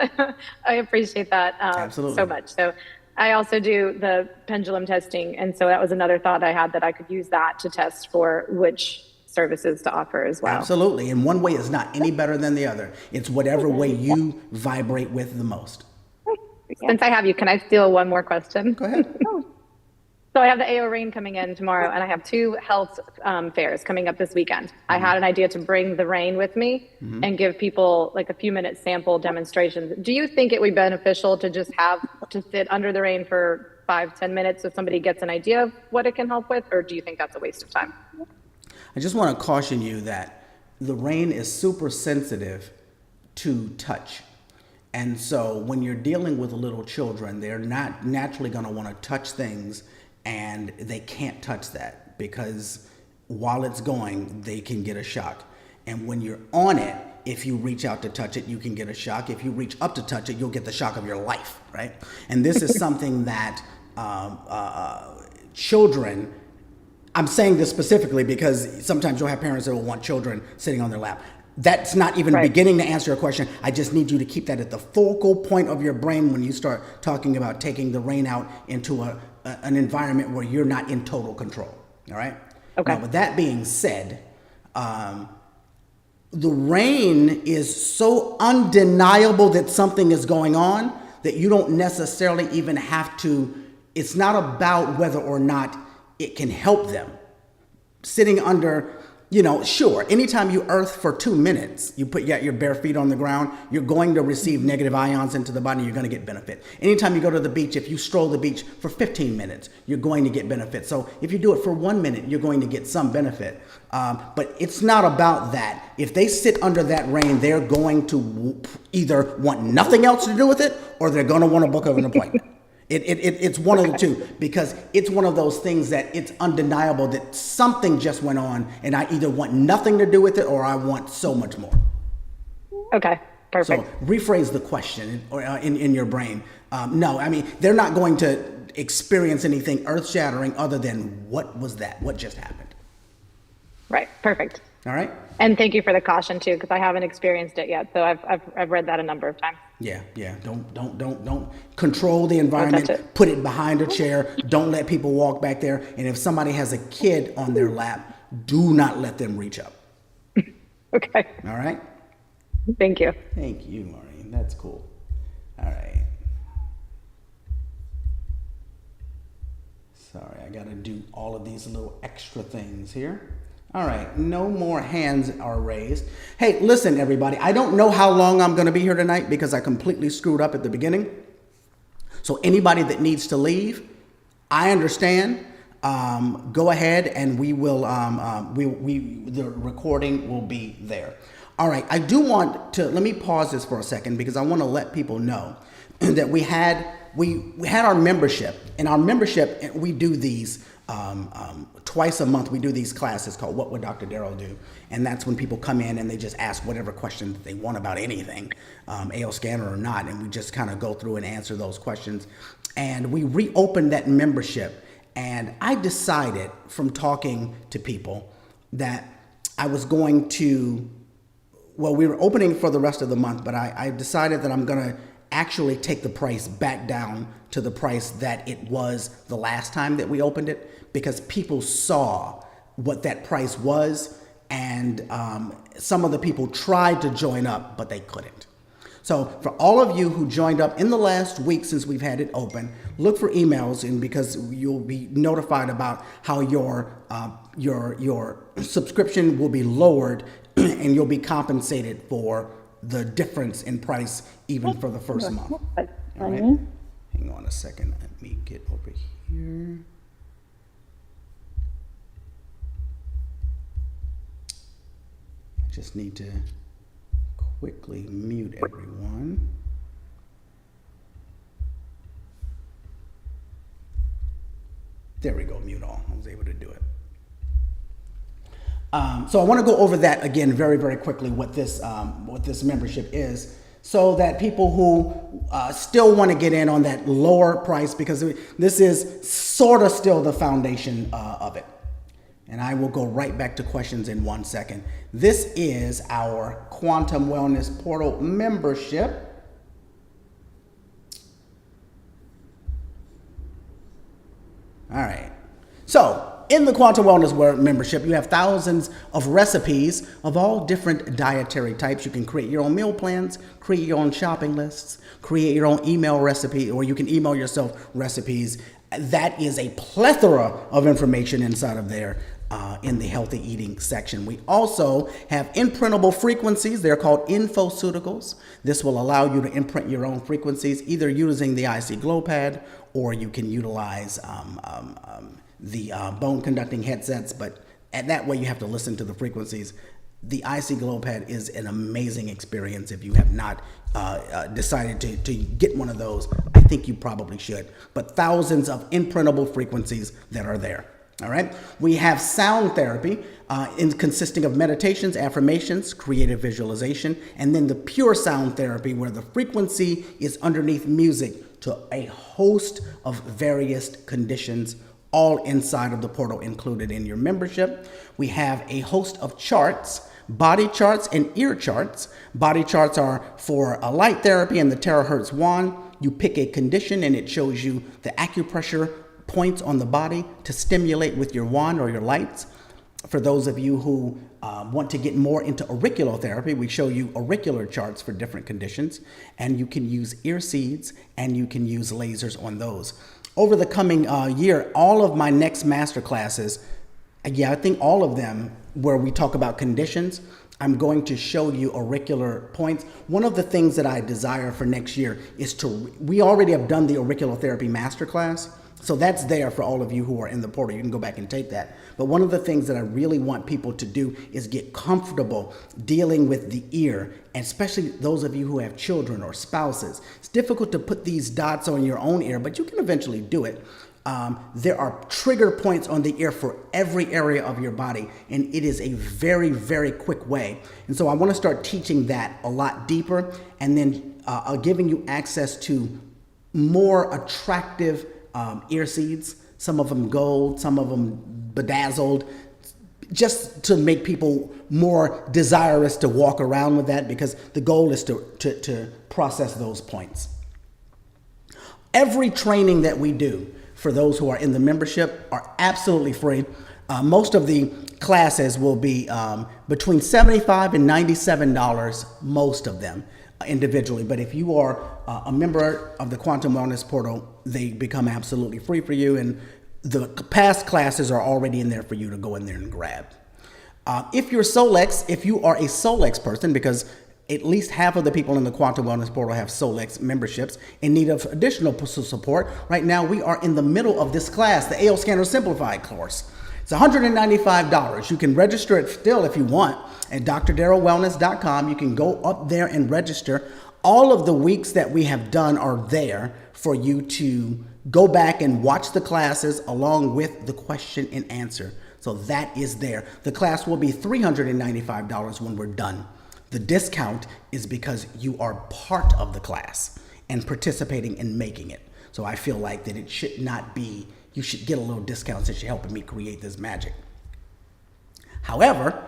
I appreciate that Absolutely. so much. So I also do the pendulum testing, and so that was another thought I had, that I could use that to test for which services to offer as well. Absolutely. And one way is not any better than the other. It's whatever way you vibrate with the most. Since I have you, can I steal one more question? Go ahead. So I have the AO Rain coming in tomorrow, and I have two health fairs coming up this weekend. I had an idea to bring the rain with me and give people like a few minute sample demonstrations. Do you think it would be beneficial to just to sit under the rain for 5-10 minutes so somebody gets an idea of what it can help with, or do you think that's a waste of time? I just want to caution you that the rain is super sensitive to touch. And so when you're dealing with little children, they're not naturally going to want to touch things, and they can't touch that because while it's going, they can get a shock. And when you're on it, if you reach out to touch it, you can get a shock. If you reach up to touch it, you'll get the shock of your life, right? And this is something that children, I'm saying this specifically because sometimes you'll have parents that will want children sitting on their lap. That's not even beginning to answer your question. I just need you to keep that at the focal point of your brain when you start talking about taking the rain out into an environment where you're not in total control. All right? Okay. Now, with that being said, the rain is so undeniable that something is going on that you don't necessarily even have to, it's not about whether or not it can help them. Sitting under, sure, anytime you earth for 2 minutes, you put your bare feet on the ground, you're going to receive negative ions into the body, you're going to get benefit. Anytime you go to the beach, if you stroll the beach for 15 minutes, you're going to get benefit. So if you do it for 1 minute, you're going to get some benefit. But it's not about that. If they sit under that rain, they're going to either want nothing else to do with it, or they're going to want to book an appointment. It's one of the two, because it's one of those things that it's undeniable that something just went on, and I either want nothing to do with it or I want so much more. Okay, perfect. So rephrase the question in your brain. No, I mean, they're not going to experience anything earth-shattering other than what was that? What just happened? Right, perfect. All right? And thank you for the caution too, because I haven't experienced it yet. So I've read that a number of times. Yeah. Don't control the environment. Don't touch it. Put it behind a chair. Don't let people walk back there. And if somebody has a kid on their lap, do not let them reach up. Okay. All right? Thank you. Thank you, Maureen. That's cool. All right. Sorry, I got to do all of these little extra things here. All right, no more hands are raised. Hey, listen, everybody. I don't know how long I'm going to be here tonight because I completely screwed up at the beginning. So anybody that needs to leave, I understand. Go ahead, and we will. The recording will be there. All right. I do want to let me pause this for a second because I want to let people know that we had our membership. In our membership, we do these. Twice a month we do these classes called What Would Dr. Darrell Do? And that's when people come in and they just ask whatever question that they want about anything, AL scanner or not, and we just kind of go through and answer those questions. And we reopened that membership, and I decided from talking to people that I was going to, well, we were opening for the rest of the month, but I decided that I'm going to actually take the price back down to the price that it was the last time that we opened it, because people saw what that price was, and some of the people tried to join up, but they couldn't. So for all of you who joined up in the last week since we've had it open, look for emails, and because you'll be notified about how your subscription will be lowered and you'll be compensated for the difference in price even for the first month. All right? Hang on a second. Let me get over here. I just need to quickly mute everyone. There we go, mute all. I was able to do it. So I want to go over that again very, very quickly, what this membership is, so that people who still want to get in on that lower price, because this is sort of still the foundation of it. And I will go right back to questions in 1 second. This is our Quantum Wellness Portal membership. All right. So in the Quantum Wellness membership, you have thousands of recipes of all different dietary types. You can create your own meal plans, create your own shopping lists, create your own email recipe, or you can email yourself recipes. That is a plethora of information inside of there in the healthy eating section. We also have imprintable frequencies. They're called infoceuticals. This will allow you to imprint your own frequencies, either using the IC Glow Pad, or you can utilize the bone conducting headsets, but that way you have to listen to the frequencies. The IC Glow Pad is an amazing experience. If you have not decided to get one of those, I think you probably should. But thousands of imprintable frequencies that are there. All right. We have sound therapy consisting of meditations, affirmations, creative visualization, and then the pure sound therapy where the frequency is underneath music to a host of various conditions, all inside of the portal included in your membership. We have a host of charts, body charts and ear charts. Body charts are for a light therapy and the terahertz wand. You pick a condition and it shows you the acupressure points on the body to stimulate with your wand or your lights. For those of you who want to get more into auricular therapy, we show you auricular charts for different conditions, and you can use ear seeds and you can use lasers on those. Over the coming year, all of my next master classes, I think all of them where we talk about conditions, I'm going to show you auricular points. One of the things that I desire for next year is we already have done the auricular therapy masterclass. So that's there for all of you who are in the portal. You can go back and take that. But one of the things that I really want people to do is get comfortable dealing with the ear, and especially those of you who have children or spouses. It's difficult to put these dots on your own ear, but you can eventually do it. There are trigger points on the ear for every area of your body, and it is a very, very quick way. And so I want to start teaching that a lot deeper, and then giving you access to more attractive ear seeds, some of them gold, some of them bedazzled, just to make people more desirous to walk around with that, because the goal is to process those points. Every training that we do for those who are in the membership are absolutely free. Most of the classes will be between $75 and $97, most of them individually. But if you are a member of the Quantum Wellness Portal, they become absolutely free for you. And the past classes are already in there for you to go in there and grab. If you are a Solex person, because at least half of the people in the Quantum Wellness Portal have Solex memberships in need of additional support. Right now, we are in the middle of this class, the AO Scanner Simplified course. It's $195. You can register it still if you want at drdarrellwellness.com. You can go up there and register. All of the weeks that we have done are there for you to go back and watch the classes along with the question and answer. So that is there. The class will be $395 when we're done. The discount is because you are part of the class and participating in making it. So I feel like that it should not be, you should get a little discount since you're helping me create this magic. However,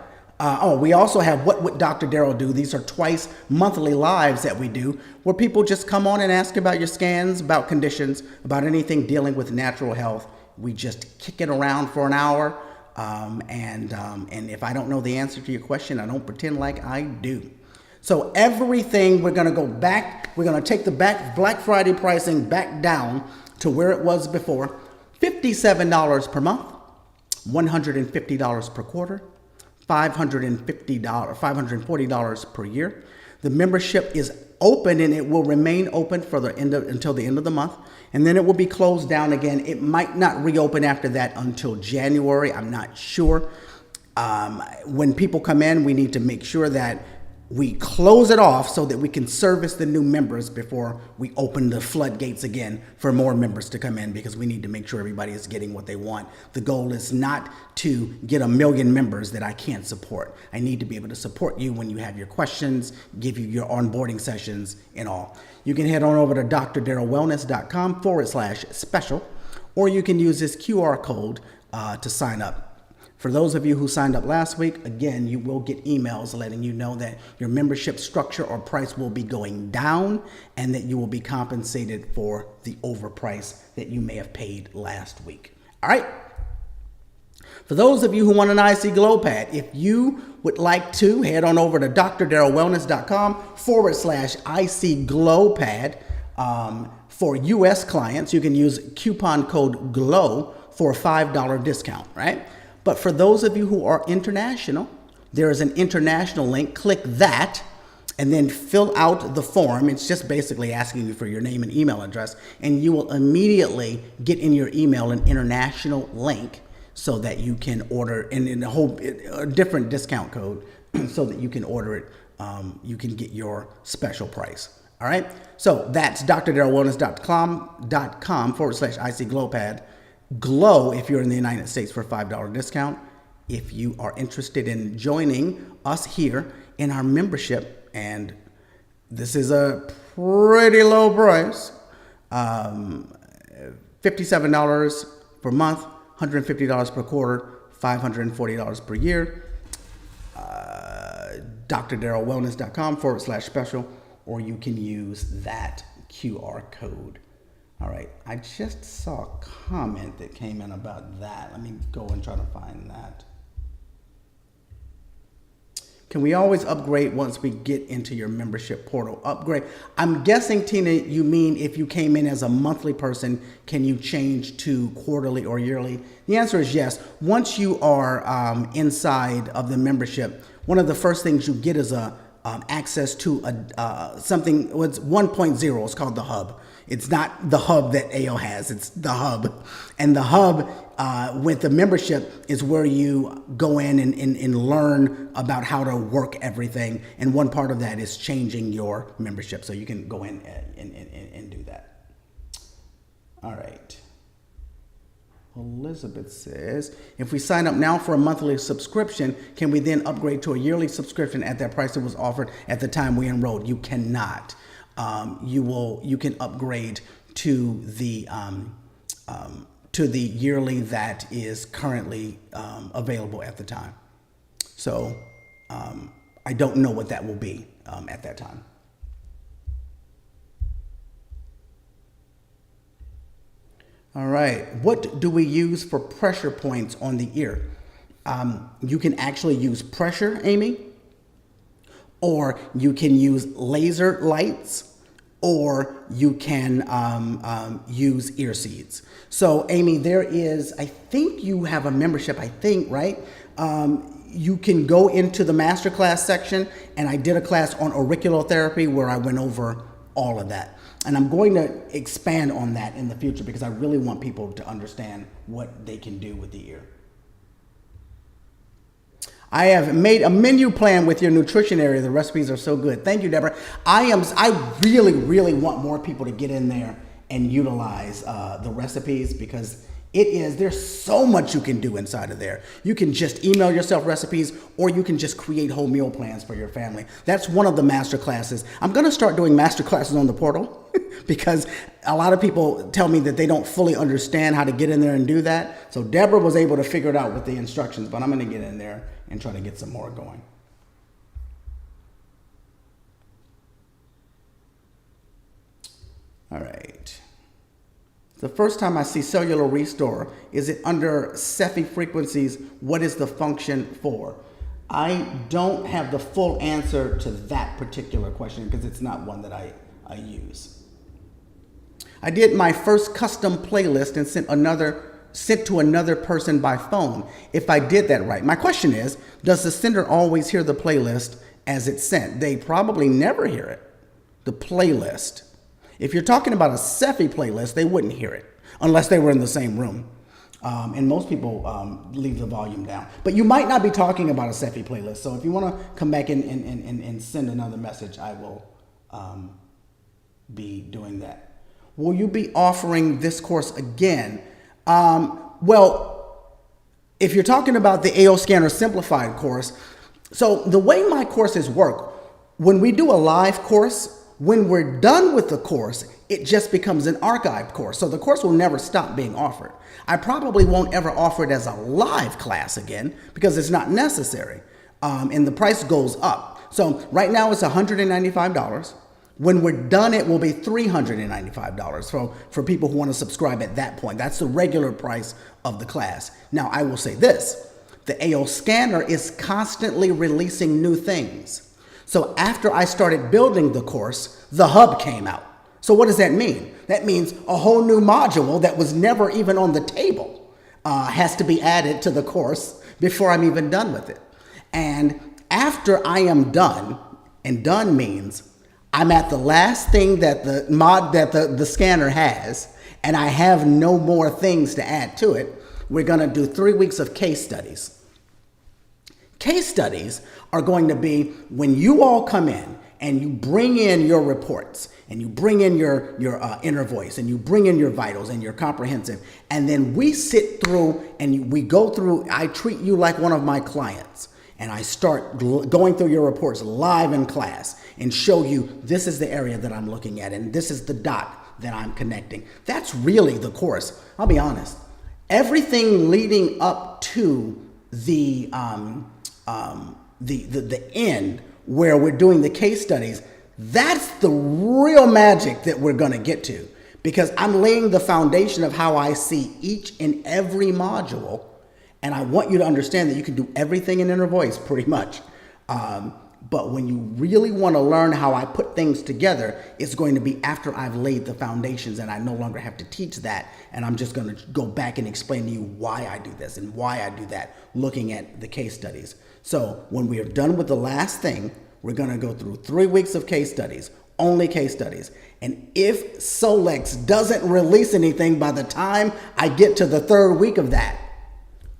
we also have What Would Dr. Darrell Do? These are twice monthly lives that we do where people just come on and ask about your scans, about conditions, about anything dealing with natural health. We just kick it around for an hour. And if I don't know the answer to your question, I don't pretend like I do. So everything, we're going to go back. We're going to take the Black Friday pricing back down to where it was before. $57 per month, $150 per quarter, $540 per year. The membership is open and it will remain open for until the end of the month. And then it will be closed down again. It might not reopen after that until January. I'm not sure. When people come in, we need to make sure that we close it off so that we can service the new members before we open the floodgates again for more members to come in, because we need to make sure everybody is getting what they want. The goal is not to get 1 million members that I can't support. I need to be able to support you when you have your questions, give you your onboarding sessions and all. You can head on over to drdarrellwellness.com/special, or you can use this QR code to sign up. For those of you who signed up last week, again, you will get emails letting you know that your membership structure or price will be going down and that you will be compensated for the overprice that you may have paid last week. All right. For those of you who want an IC Glow Pad, if you would like to, head on over to drdarrellwellness.com/IC Glow Pad For US clients, you can use coupon code GLOW for a $5 discount, right? But for those of you who are international, there is an international link. Click that and then fill out the form. It's just basically asking you for your name and email address, and you will immediately get in your email an international link so that you can order, and in a different discount code so that you can order it. You can get your special price. All right. So that's drdarrellwellness.com/IC Glow if you're in the United States for a $5 discount. If you are interested in joining us here in our membership, and this is a pretty low price, $57 per month, $150 per quarter, $540 per year. drdarrellwellness.com/special, or you can use that QR code. All right, I just saw a comment that came in about that. Let me go and try to find that. Can we always upgrade once we get into your membership portal? Upgrade. I'm guessing, Tina, you mean if you came in as a monthly person, can you change to quarterly or yearly? The answer is yes. Once you are inside of the membership, one of the first things you get is access to something. What's 1.0? It's called the Hub. It's not the Hub that AO has. It's the Hub, and the Hub with the membership is where you go in and learn about how to work everything. And one part of that is changing your membership, so you can go in and do that. All right. Elizabeth says, if we sign up now for a monthly subscription, can we then upgrade to a yearly subscription at that price that was offered at the time we enrolled? You cannot. You can upgrade to the yearly that is currently available at the time. So I don't know what that will be at that time. All right, what do we use for pressure points on the ear? You can actually use pressure, Amy, or you can use laser lights, or you can use ear seeds. So, Amy, there is, I think you have a membership, I think, right? You can go into the masterclass section, and I did a class on auriculotherapy where I went over all of that. And I'm going to expand on that in the future because I really want people to understand what they can do with the ear. I have made a menu plan with your nutrition area. The recipes are so good. Thank you, Deborah. I really, really want more people to get in there and utilize the recipes because there's so much you can do inside of there. You can just email yourself recipes, or you can just create whole meal plans for your family. That's one of the master classes. I'm going to start doing master classes on the portal because a lot of people tell me that they don't fully understand how to get in there and do that. So Deborah was able to figure it out with the instructions, but I'm going to get in there and try to get some more going. All right. The first time I see cellular restore, is it under Cepheid frequencies? What is the function for? I don't have the full answer to that particular question because it's not one that I use. I did my first custom playlist and sent to another person by phone. If I did that right, my question is, does the sender always hear the playlist as it's sent? They probably never hear it, the playlist. If you're talking about a Cepheid playlist, they wouldn't hear it unless they were in the same room. And most people leave the volume down. But you might not be talking about a Cepheid playlist. So if you want to come back and send another message, I will be doing that. Will you be offering this course again? Well, if you're talking about the AO Scanner Simplified course, so the way my courses work, when we do a live course, when we're done with the course, it just becomes an archived course. So the course will never stop being offered. I probably won't ever offer it as a live class again because it's not necessary. And the price goes up. So right now it's $195. When we're done, it will be $395 for people who want to subscribe at that point. That's the regular price of the class. Now, I will say this. The AO Scanner is constantly releasing new things. So after I started building the course, the Hub came out. So what does that mean? That means a whole new module that was never even on the table has to be added to the course before I'm even done with it. And after I am done, and done means I'm at the last thing that the scanner has, and I have no more things to add to it, we're going to do 3 weeks of case studies. Case studies are going to be when you all come in and you bring in your reports and you bring in your inner voice and you bring in your vitals and your comprehensive, and then we sit through and we go through, I treat you like one of my clients. And I start going through your reports live in class and show you this is the area that I'm looking at and this is the dot that I'm connecting. That's really the course. I'll be honest. Everything leading up to the end where we're doing the case studies, that's the real magic that we're going to get to, because I'm laying the foundation of how I see each and every module. And I want you to understand that you can do everything in inner voice pretty much. But when you really want to learn how I put things together, it's going to be after I've laid the foundations and I no longer have to teach that. And I'm just going to go back and explain to you why I do this and why I do that, looking at the case studies. So when we are done with the last thing, we're going to go through 3 weeks of case studies, only case studies. And if Solex doesn't release anything by the time I get to the 3rd week of that,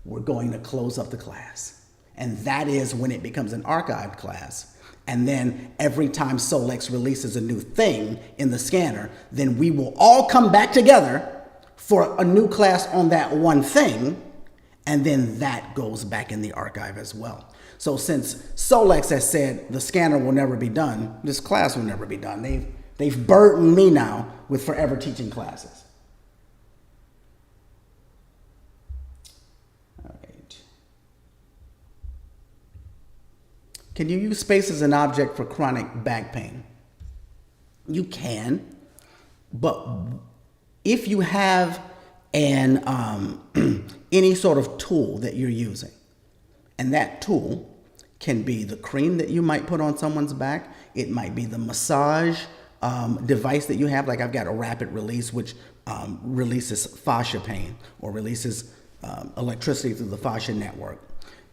we're going to close up the class. And that is when it becomes an archived class. And then every time Solex releases a new thing in the scanner, then we will all come back together for a new class on that one thing. And then that goes back in the archive as well. So since Solex has said the scanner will never be done, this class will never be done. They've burdened me now with forever teaching classes. Can you use space as an object for chronic back pain? You can, but if you have an any sort of tool that you're using, and that tool can be the cream that you might put on someone's back, it might be the massage device that you have, like I've got a rapid release, which releases fascia pain or releases electricity through the fascia network.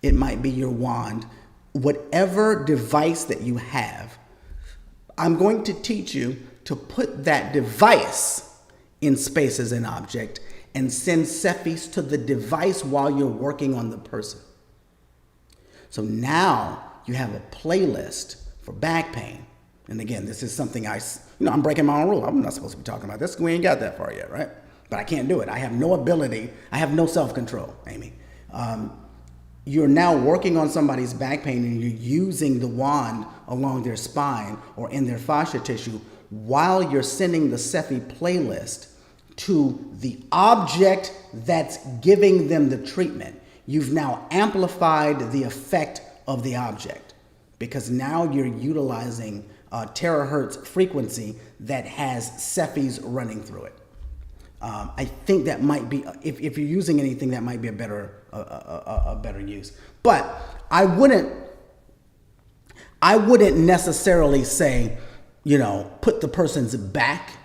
It might be your wand. Whatever device that you have, I'm going to teach you to put that device in space as an object and send Cephis to the device while you're working on the person. So now you have a playlist for back pain. And again, this is something I'm breaking my own rule. I'm not supposed to be talking about this. We ain't got that far yet, right? But I can't do it. I have no ability. I have no self-control, Amy. You're now working on somebody's back pain and you're using the wand along their spine or in their fascia tissue while you're sending the Cephi playlist to the object that's giving them the treatment. You've now amplified the effect of the object because now you're utilizing terahertz frequency that has Cephis running through it. I think that might be, if you're using anything, that might be a better use. But I wouldn't necessarily say, put the person's back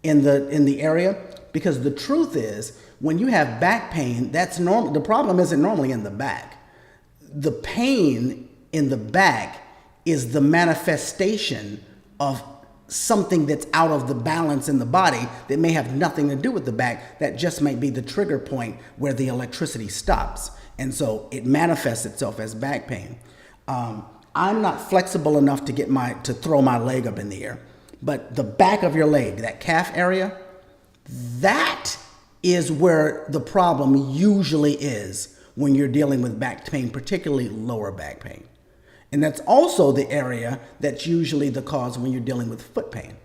in the area, because the truth is, when you have back pain, that's normal. The problem isn't normally in the back. The pain in the back is the manifestation of something that's out of the balance in the body that may have nothing to do with the back. That just might be the trigger point where the electricity stops. And so it manifests itself as back pain. I'm not flexible enough to throw my leg up in the air, but the back of your leg, that calf area, that is where the problem usually is when you're dealing with back pain, particularly lower back pain. And that's also the area that's usually the cause when you're dealing with foot pain.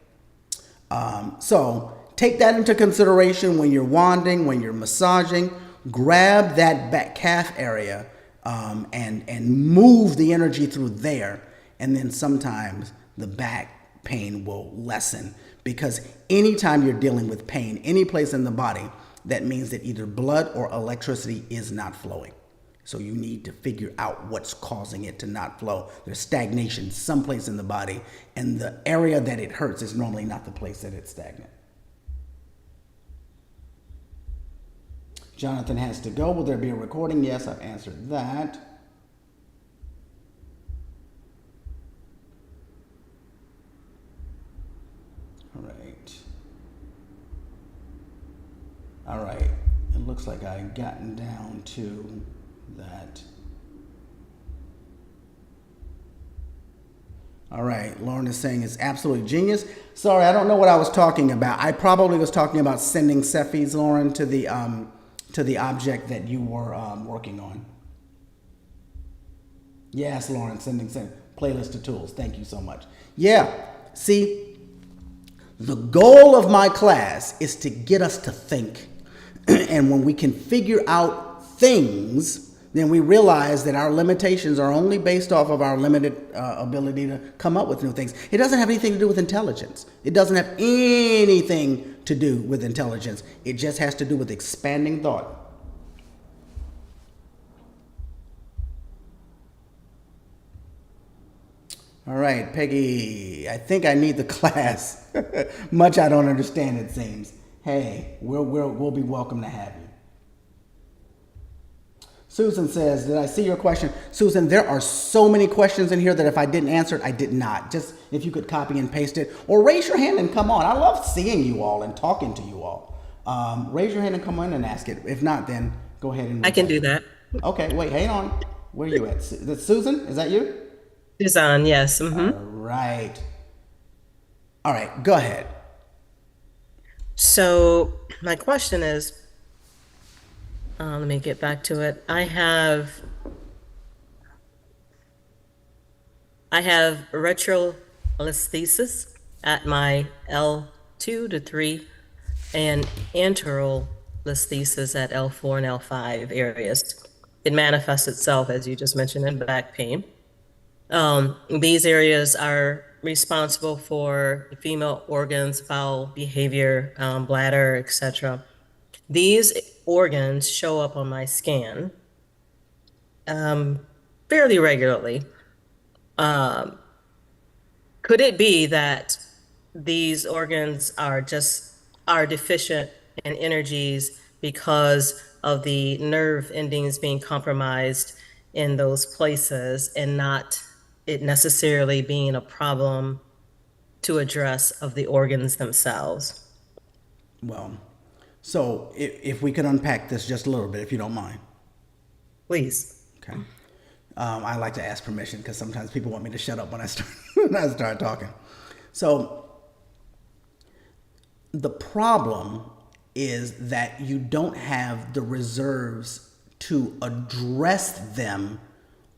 So take that into consideration when you're wanding, when you're massaging. Grab that back calf area and move the energy through there. And then sometimes the back pain will lessen, because anytime you're dealing with pain, any place in the body, that means that either blood or electricity is not flowing. So you need to figure out what's causing it to not flow. There's stagnation someplace in the body, and the area that it hurts is normally not the place that it's stagnant. Jonathan has to go. Will there be a recording? Yes, I've answered that. All right. All right. It looks like I've gotten down to that. All right, Lauren is saying it's absolutely genius. Sorry, I don't know what I was talking about. I probably was talking about sending Cephis, Lauren, to the object that you were working on. Yes, Lauren, send playlist of tools. Thank you so much. Yeah, see, the goal of my class is to get us to think. And when we can figure out things, then we realize that our limitations are only based off of our limited ability to come up with new things. It doesn't have anything to do with intelligence. It doesn't have anything to do with intelligence. It just has to do with expanding thought. All right, Peggy, I think I need the class. Much I don't understand, it seems. Hey, we'll be welcome to have you. Susan says, did I see your question? Susan, there are so many questions in here that if I didn't answer it, I did not. Just if you could copy and paste it, or raise your hand and come on. I love seeing you all and talking to you all. Raise your hand and come on and ask it. If not, then go ahead and... I can do that. Okay, wait, hang on. Where are you at? That's Susan? Is that you? Suzanne, yes. Mm-hmm. All right, go ahead. So my question is, let me get back to it. I have retrolisthesis at my L2 to 3 and anterolisthesis at L4 and L5 areas. It manifests itself, as you just mentioned, in back pain. These areas are responsible for female organs, bowel behavior, bladder, etc. These organs show up on my scan fairly regularly. Could it be that these organs are deficient in energies because of the nerve endings being compromised in those places, and not it necessarily being a problem to address of the organs themselves? Well, so if we could unpack this just a little bit, if you don't mind. Please. Okay. I like to ask permission because sometimes people want me to shut up when I start talking. So the problem is that you don't have the reserves to address them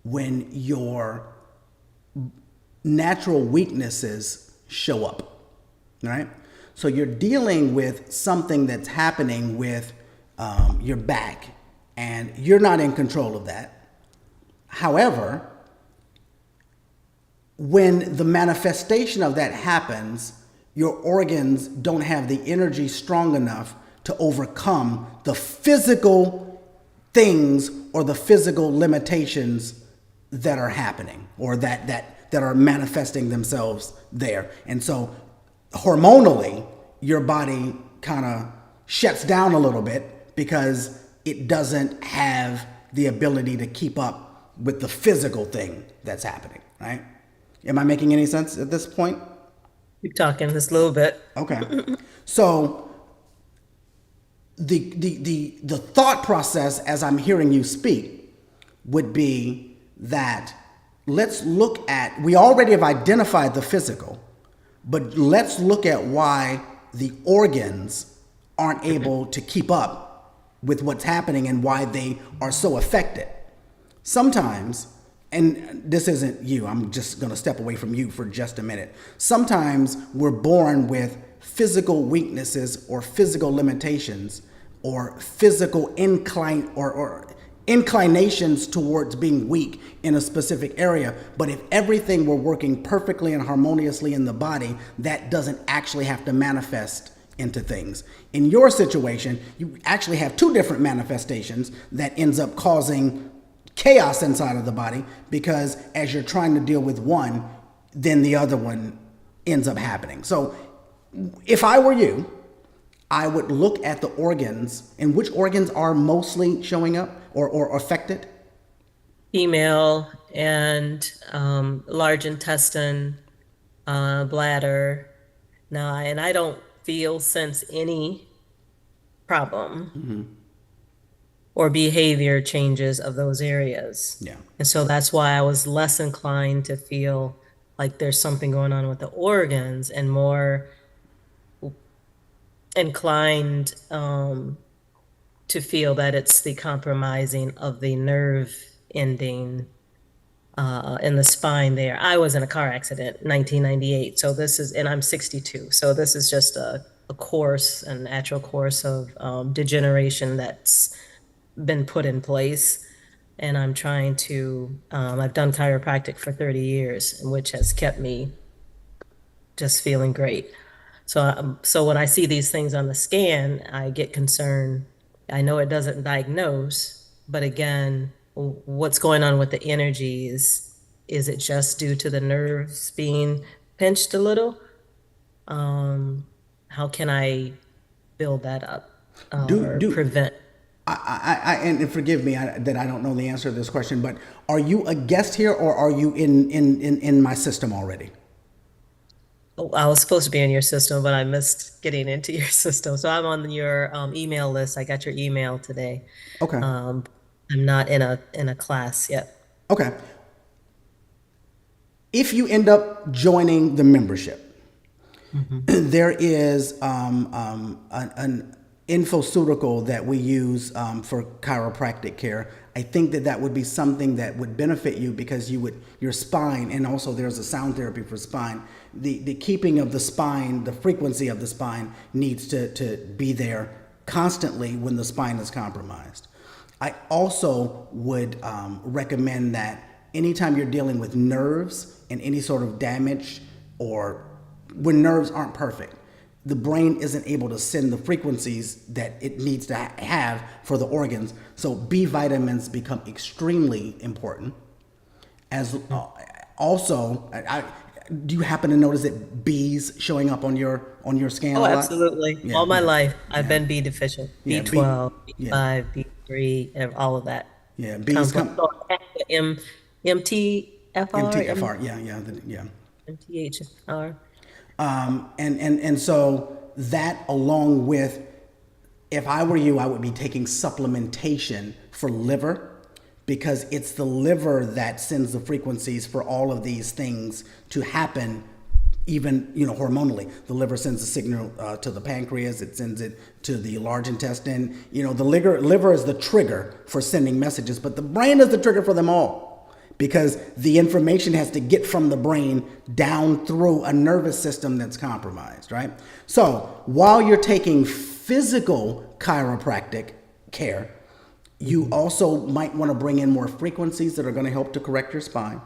when your natural weaknesses show up, right? So you're dealing with something that's happening with your back, and you're not in control of that. However, when the manifestation of that happens, your organs don't have the energy strong enough to overcome the physical things or the physical limitations that are happening or that are manifesting themselves there. And so hormonally, your body kind of shuts down a little bit because it doesn't have the ability to keep up with the physical thing that's happening, right? Am I making any sense at this point? Keep talking just a little bit. Okay. So the thought process as I'm hearing you speak would be that let's look at, we already have identified the physical, but let's look at why the organs aren't able to keep up with what's happening and why they are so affected. Sometimes, and this isn't you, I'm just going to step away from you for just a minute. Sometimes we're born with physical weaknesses or physical limitations or physical inclinations towards being weak in a specific area. But if everything were working perfectly and harmoniously in the body, that doesn't actually have to manifest into things. In your situation, you actually have two different manifestations that ends up causing chaos inside of the body, because as you're trying to deal with one, then the other one ends up happening. So if I were you, I would look at the organs, and which organs are mostly showing up or affected? Female and large intestine, bladder. Now, and I don't sense any problem or behavior changes of those areas. Yeah. And so that's why I was less inclined to feel like there's something going on with the organs and more inclined to feel that it's the compromising of the nerve ending in the spine there. I was in a car accident in 1998. So this is, and I'm 62. So this is just a course, a natural course of degeneration that's been put in place. And I'm trying to, I've done chiropractic for 30 years, which has kept me just feeling great. So when I see these things on the scan, I get concerned. I know it doesn't diagnose, but again, what's going on with the energies? Is it just due to the nerves being pinched a little? How can I build that up or prevent? And forgive me that I don't know the answer to this question, but are you a guest here, or are you in my system already? I was supposed to be in your system, but I missed getting into your system. So I'm on your email list. I got your email today. Okay. I'm not in a class yet. Okay. If you end up joining the membership, there is an infoceutical that we use for chiropractic care. I think that would be something that would benefit you, because your spine, and also there's a sound therapy for spine. The keeping of the spine, the frequency of the spine needs to be there constantly when the spine is compromised. I also would recommend that anytime you're dealing with nerves and any sort of damage, or when nerves aren't perfect, the brain isn't able to send the frequencies that it needs to have for the organs. So B vitamins become extremely important. As also, do you happen to notice that B's showing up on your scan? Oh, a lot? absolutely. Yeah, All my yeah, life, I've been B deficient. Yeah, B12, yeah. B5, B3, and all of that. Yeah, B's MTFR, MTFR. Yeah. MTHFR. And so that, along with, if I were you, I would be taking supplementation for liver, because it's the liver that sends the frequencies for all of these things to happen, even, hormonally. The liver sends a signal to the pancreas, it sends it to the large intestine. The liver is the trigger for sending messages, but the brain is the trigger for them all, because the information has to get from the brain down through a nervous system that's compromised, right? So while you're taking physical chiropractic care, you also might want to bring in more frequencies that are going to help to correct your spine.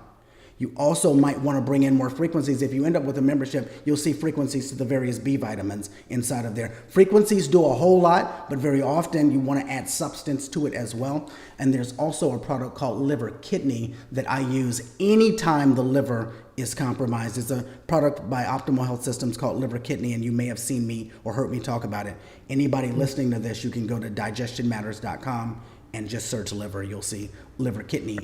You also might want to bring in more frequencies. If you end up with a membership, you'll see frequencies to the various B vitamins inside of there. Frequencies do a whole lot, but very often you want to add substance to it as well. And there's also a product called liver kidney that I use anytime the liver is compromised. It's a product by Optimal Health Systems called liver kidney, and you may have seen me or heard me talk about it. Anybody listening to this, you can go to digestionmatters.com and just search liver. You'll see liver kidney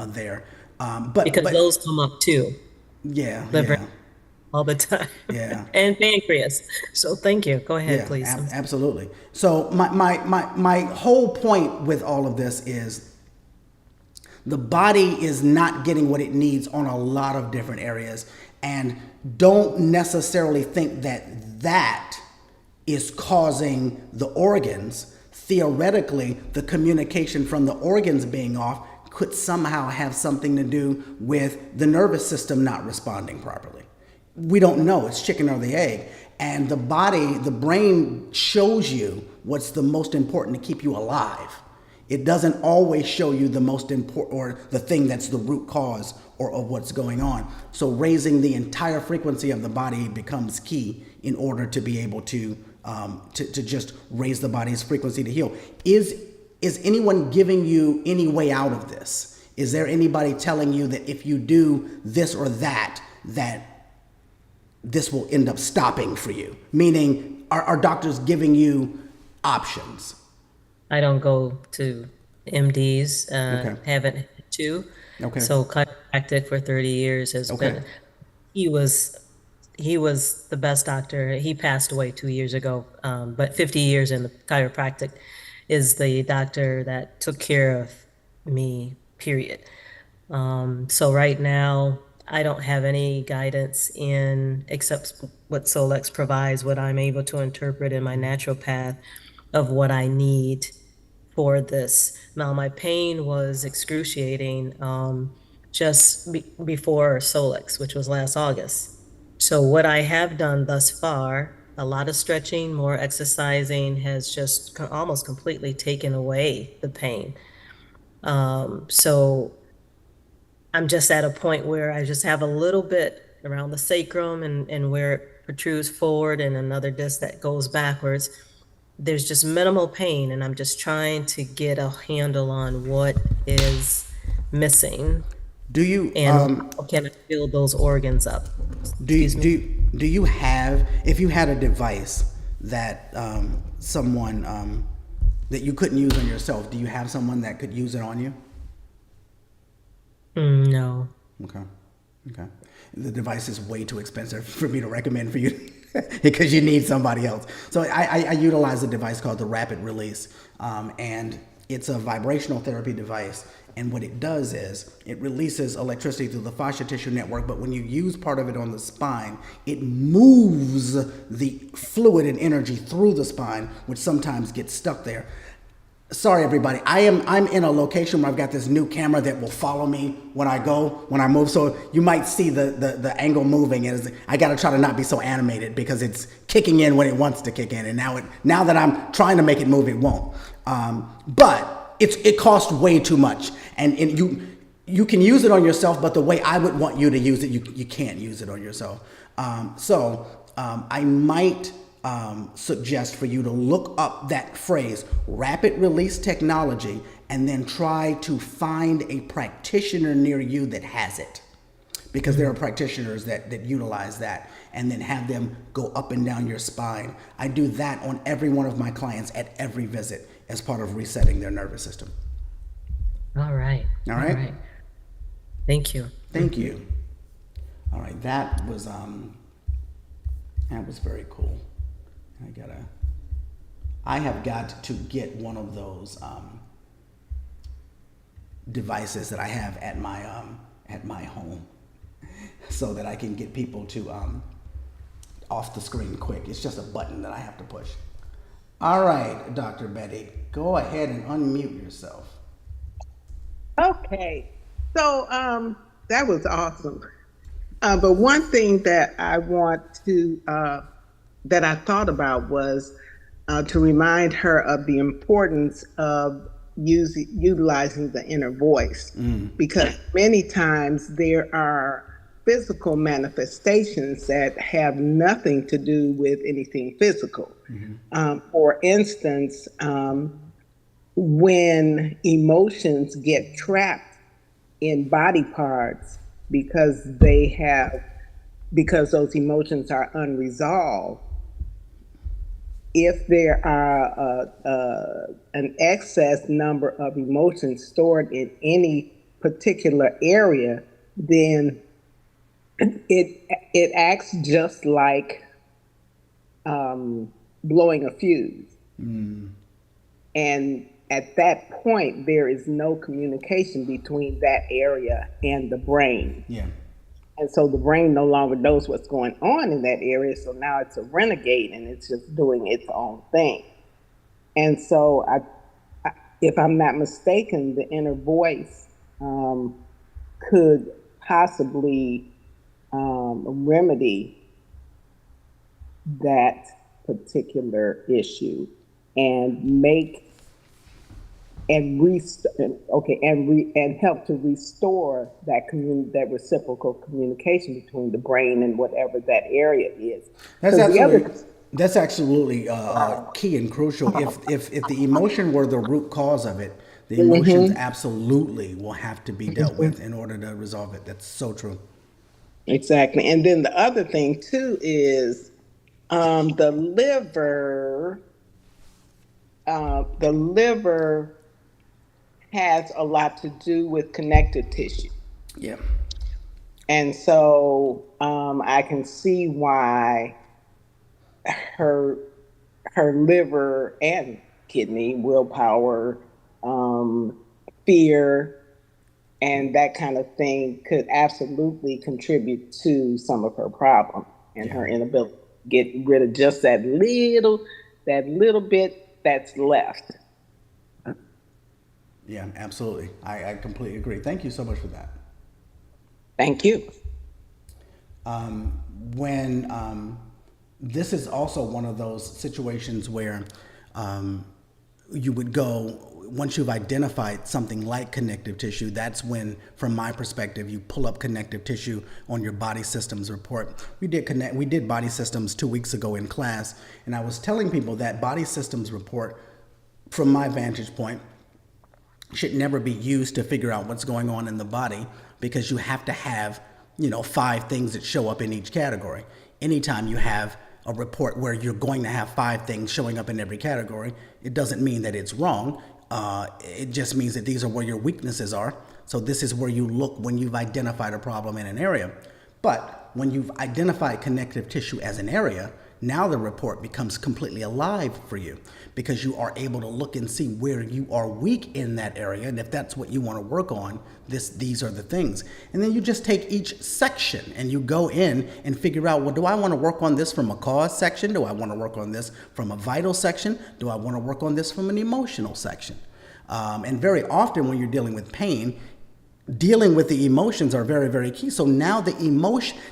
there. But those come up too. Yeah, Liver yeah, all the time. Yeah. And pancreas. So thank you. Go ahead, yeah, please. Absolutely. So my whole point with all of this is the body is not getting what it needs on a lot of different areas, and don't necessarily think that is causing the organs. Theoretically, the communication from the organs being off could somehow have something to do with the nervous system not responding properly. We don't know. It's chicken or the egg. And the body, the brain shows you what's the most important to keep you alive. It doesn't always show you the most important, or the thing that's the root cause or of what's going on. So raising the entire frequency of the body becomes key in order to be able to just raise the body's frequency to heal. is anyone giving you any way out of this? Is there anybody telling you that if you do this or that, that this will end up stopping for you? Meaning, are doctors giving you options? I don't go to MDs, Okay. haven't had to. Okay. So chiropractic for 30 years has Okay. been, he was the best doctor. He passed away 2 years ago, but 50 years in the chiropractic is the doctor that took care of me, period. So right now, I don't have any guidance in except what Solex provides, what I'm able to interpret in my natural path of what I need for this. Now, my pain was excruciating just before Solex, which was last August. So what I have done thus far, a lot of stretching, more exercising has just almost completely taken away the pain. So I'm just at a point where I just have a little bit around the sacrum and where it protrudes forward and another disc that goes backwards. There's just minimal pain, and I'm just trying to get a handle on what is missing Do you and how can I build those organs up. do you have, if you had a device that someone that you couldn't use on yourself, do you have someone that could use it on you? No. Okay. Okay. The device is way too expensive for me to recommend for you because you need somebody else. So I utilize a device called the Rapid Release, and it's a vibrational therapy device. And what it does is it releases electricity through the fascia tissue network, but when you use part of it on the spine, it moves the fluid and energy through the spine, which sometimes gets stuck there. Sorry, everybody. I'm in a location where I've got this new camera that will follow me when I move. So you might see the angle moving. And I got to try to not be so animated because it's kicking in when it wants to kick in. And now that I'm trying to make it move, it won't. But it costs way too much. And you can use it on yourself, but the way I would want you to use it, you can't use it on yourself. I might suggest for you to look up that phrase, rapid release technology, and then try to find a practitioner near you that has it. Because there are practitioners that utilize that, and then have them go up and down your spine. I do that on every one of my clients at every visit as part of resetting their nervous system. All right. All right. Thank you. Thank you. All right, that was very cool. I have got to get one of those devices that I have at my home, so that I can get people to off the screen quick. It's just a button that I have to push. All right, Dr. Betty, go ahead and unmute yourself. Okay, so that was awesome. But one thing that I want to that I thought about was to remind her of the importance of utilizing the inner voice, because many times there are physical manifestations that have nothing to do with anything physical. For instance, when emotions get trapped in body parts because those emotions are unresolved, if there are an excess number of emotions stored in any particular area, then it acts just like blowing a fuse. And at that point, there is no communication between that area and the brain. Yeah. And so the brain no longer knows what's going on in that area. So now it's a renegade and it's just doing its own thing. And so if I'm not mistaken, the inner voice could possibly remedy that particular issue and help to restore that reciprocal communication between the brain and whatever that area is. That's That's absolutely key and crucial. If the emotion were the root cause of it, the emotions absolutely will have to be dealt with in order to resolve it. That's so true. Exactly. And then the other thing too is the liver. The liver has a lot to do with connective tissue. Yeah. And so I can see why her liver and kidney, willpower, fear, and that kind of thing could absolutely contribute to some of her problem and her inability to get rid of just that little bit that's left. Yeah, absolutely. I completely agree. Thank you so much for that. Thank you. When this is also one of those situations where you would go, once you've identified something like connective tissue, that's when, from my perspective, you pull up connective tissue on your body systems report. We did body systems 2 weeks ago in class, and I was telling people that body systems report, from my vantage point, should never be used to figure out what's going on in the body, because you have to have, 5 things that show up in each category. Anytime you have a report where you're going to have 5 things showing up in every category, it doesn't mean that it's wrong. It just means that these are where your weaknesses are. So this is where you look when you've identified a problem in an area. But when you've identified connective tissue as an area, now the report becomes completely alive for you, because you are able to look and see where you are weak in that area. And if that's what you want to work on, these are the things. And then you just take each section and you go in and figure out, well, do I want to work on this from a cause section? Do I want to work on this from a vital section? Do I want to work on this from an emotional section? And very often when you're dealing with pain, dealing with the emotions are very, very key. So now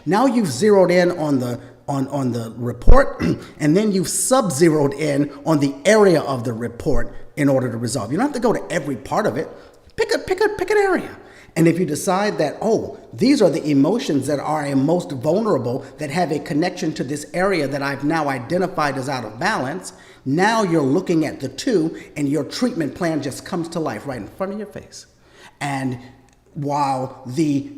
now you've zeroed in on the report, and then you've sub-zeroed in on the area of the report in order to resolve. You don't have to go to every part of it. Pick an area. And if you decide that, these are the emotions that are most vulnerable, that have a connection to this area that I've now identified as out of balance, now you're looking at the two, and your treatment plan just comes to life right in front of your face. And while the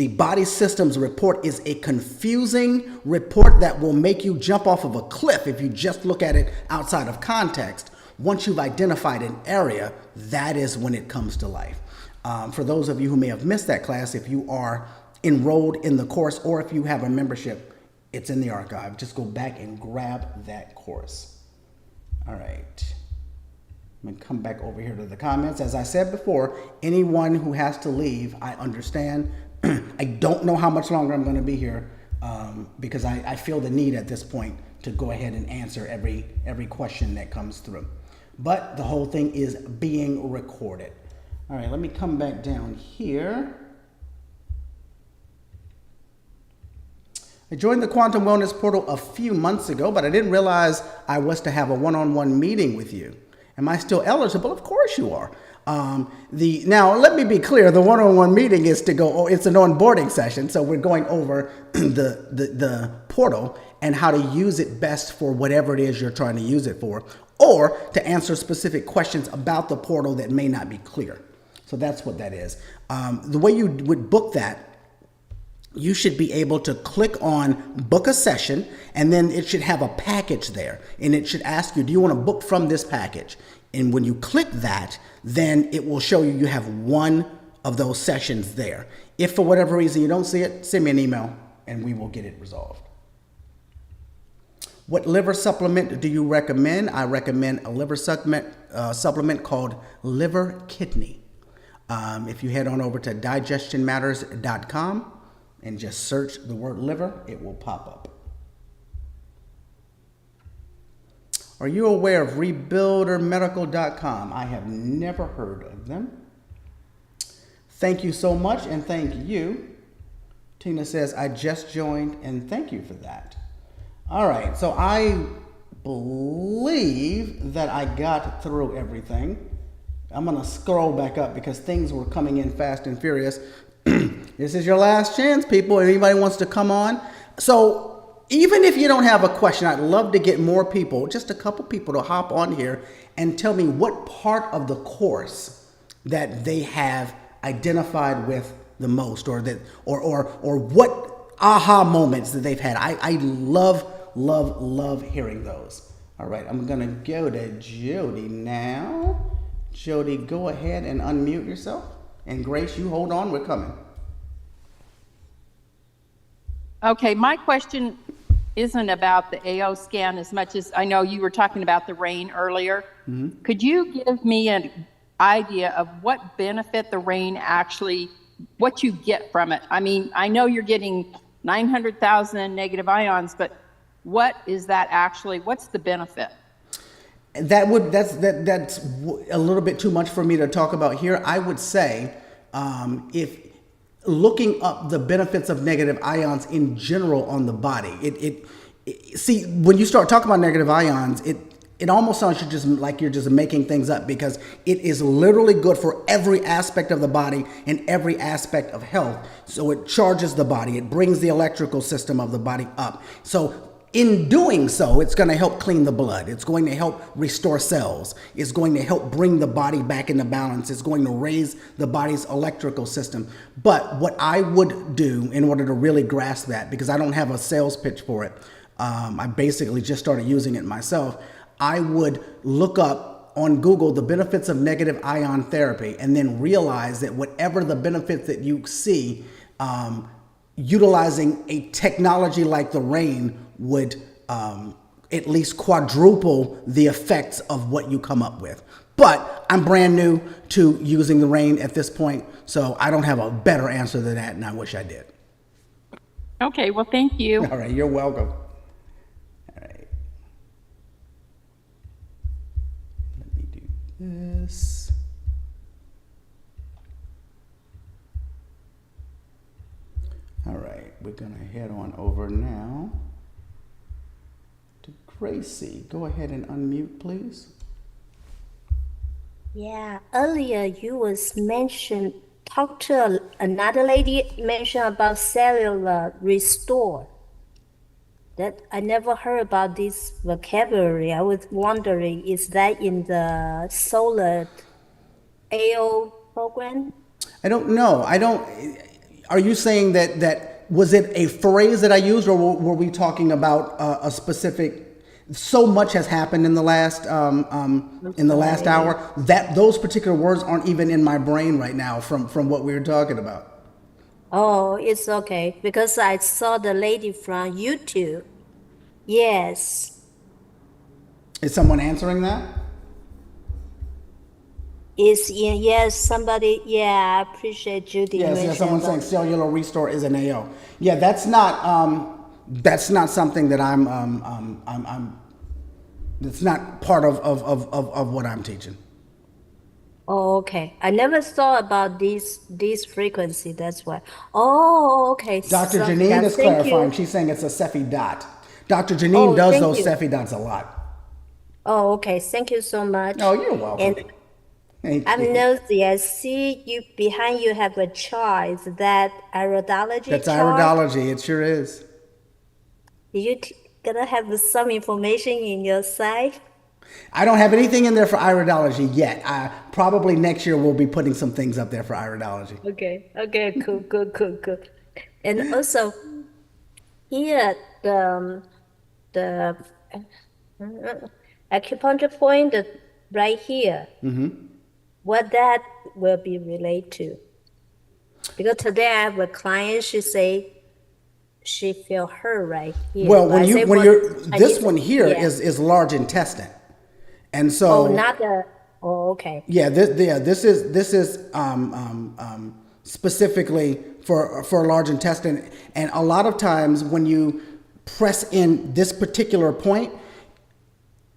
body systems report is a confusing report that will make you jump off of a cliff if you just look at it outside of context, once you've identified an area, that is when it comes to life. For those of you who may have missed that class, if you are enrolled in the course or if you have a membership, it's in the archive. Just go back and grab that course. All right. I'm going to come back over here to the comments. As I said before, anyone who has to leave, I understand. I don't know how much longer I'm going to be here because I feel the need at this point to go ahead and answer every question that comes through. But the whole thing is being recorded. All right, let me come back down here. I joined the Quantum Wellness Portal a few months ago, but I didn't realize I was to have a one-on-one meeting with you. Am I still eligible? Of course you are. Now, let me be clear. The one-on-one meeting is it's an onboarding session. So we're going over the portal and how to use it best for whatever it is you're trying to use it for, or to answer specific questions about the portal that may not be clear. So that's what that is. The way you would book that, you should be able to click on book a session, and then it should have a package there, and it should ask you, do you want to book from this package? And when you click that, then it will show you have one of those sessions there. If for whatever reason you don't see it, send me an email and we will get it resolved. What liver supplement do you recommend? I recommend a liver supplement called Liver Kidney. If you head on over to digestionmatters.com and just search the word liver, it will pop up. Are you aware of rebuildermedical.com? I have never heard of them. Thank you so much, and thank you. Tina says, I just joined, and thank you for that. All right, so I believe that I got through everything. I'm going to scroll back up because things were coming in fast and furious. This is your last chance, people. If anybody wants to come on. So even if you don't have a question, I'd love to get more people, just a couple people to hop on here and tell me what part of the course that they have identified with the most, or that, or what aha moments that they've had. I love hearing those. All right, I'm gonna go to Jody now. Jody, go ahead and unmute yourself. And Grace, you hold on, we're coming. Okay, my question isn't about the AO scan as much as I know you were talking about the rain earlier. Mm-hmm. Could you give me an idea of what benefit the rain actually, what you get from it? I mean, I know you're getting 900,000 negative ions, but what is that actually? What's the benefit? That's a little bit too much for me to talk about here. I would say, if looking up the benefits of negative ions in general on the body, see, when you start talking about negative ions, it almost sounds like you're just making things up, because it is literally good for every aspect of the body and every aspect of health. So it charges the body, it brings the electrical system of the body up. So in doing so, it's going to help clean the blood. It's going to help restore cells. It's going to help bring the body back into balance. It's going to raise the body's electrical system. But what I would do in order to really grasp that, because I don't have a sales pitch for it, I basically just started using it myself. I would look up on Google the benefits of negative ion therapy, and then realize that whatever the benefits that you see, utilizing a technology like the rain would at least quadruple the effects of what you come up with. But I'm brand new to using the rain at this point, so I don't have a better answer than that, and I wish I did. Okay, well, thank you. All right, you're welcome. All right. Let me do this. All right, we're gonna head on over now to Gracie. Go ahead and unmute, please. Yeah, earlier you was mentioned, talked to another lady, mentioned about cellular restore. That I never heard about this vocabulary. I was wondering, is that in the solar AO program? I don't know. Are you saying that was it a phrase that I used, or were we talking about a specific? So much has happened in the last hour that those particular words aren't even in my brain right now from what we were talking about. Oh, it's okay, because I saw the lady from YouTube. Yes. Is someone answering that? Yes, somebody, yeah, I appreciate Judy. Yes, someone's saying cellular restore is an AO. Yeah, that's not something that I'm that's not part of what I'm teaching. Oh, okay. I never thought about this frequency. That's why. Oh, okay. Dr. So, Janine yeah, is thank clarifying. you. She's saying it's a Cepheid dot. Dr. Janine does thank those you. Cepheid dots a lot. Oh, okay. Thank you so much. Oh, you're welcome. And Thank I'm you. nosy. I see you behind you have a chart. Is that iridology That's chart? iridology. It sure is. You gonna have some information in your site? I don't have anything in there for iridology yet. Probably next year we'll be putting some things up there for iridology. Okay. Okay. Cool. Good. Good. Good. And also here the acupuncture point right here. Mm-hmm. What that will be related to? Because today I have a client. She say she feel hurt right here. Well, But I say, this one here yeah. is large intestine, and so Oh, not the. Oh, okay. yeah, this is specifically for large intestine, and a lot of times when you press in this particular point,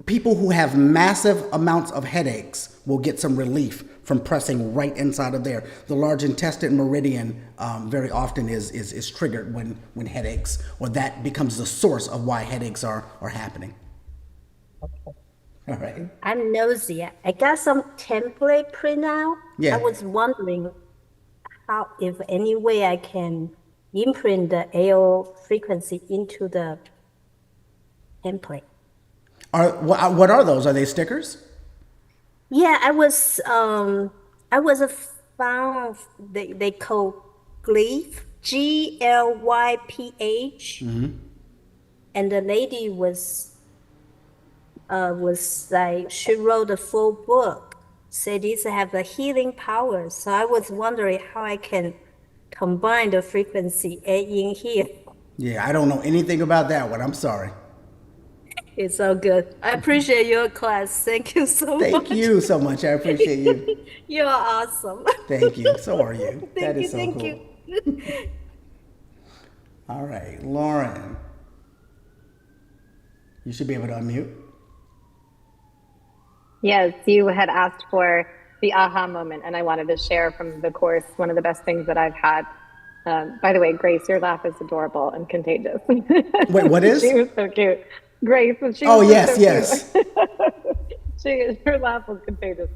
people who have massive amounts of headaches will get some relief from pressing right inside of there. The large intestine meridian very often is triggered when headaches, or that becomes the source of why headaches are happening. All right. I'm nosy. I got some template printout. Yeah. I was wondering how, if any way I can imprint the AO frequency into the template. What are those? Are they stickers? Yeah, I was a found they call glyph, GLYPH, and the lady was like she wrote a full book, said these have a healing power. So I was wondering how I can combine the frequency in here. Yeah, I don't know anything about that one. I'm sorry. It's all good. I appreciate your class. Thank you so much. Thank you so much. I appreciate you. You're awesome. Thank you. So are you. That is so Thank cool. you. All right, Lauren. You should be able to unmute. Yes, you had asked for the aha moment, and I wanted to share from the course one of the best things that I've had. By the way, Grace, your laugh is adorable and contagious. Wait, what is? She was so cute. Grace, she Oh, was yes, so yes. cute. Her laugh was contagious.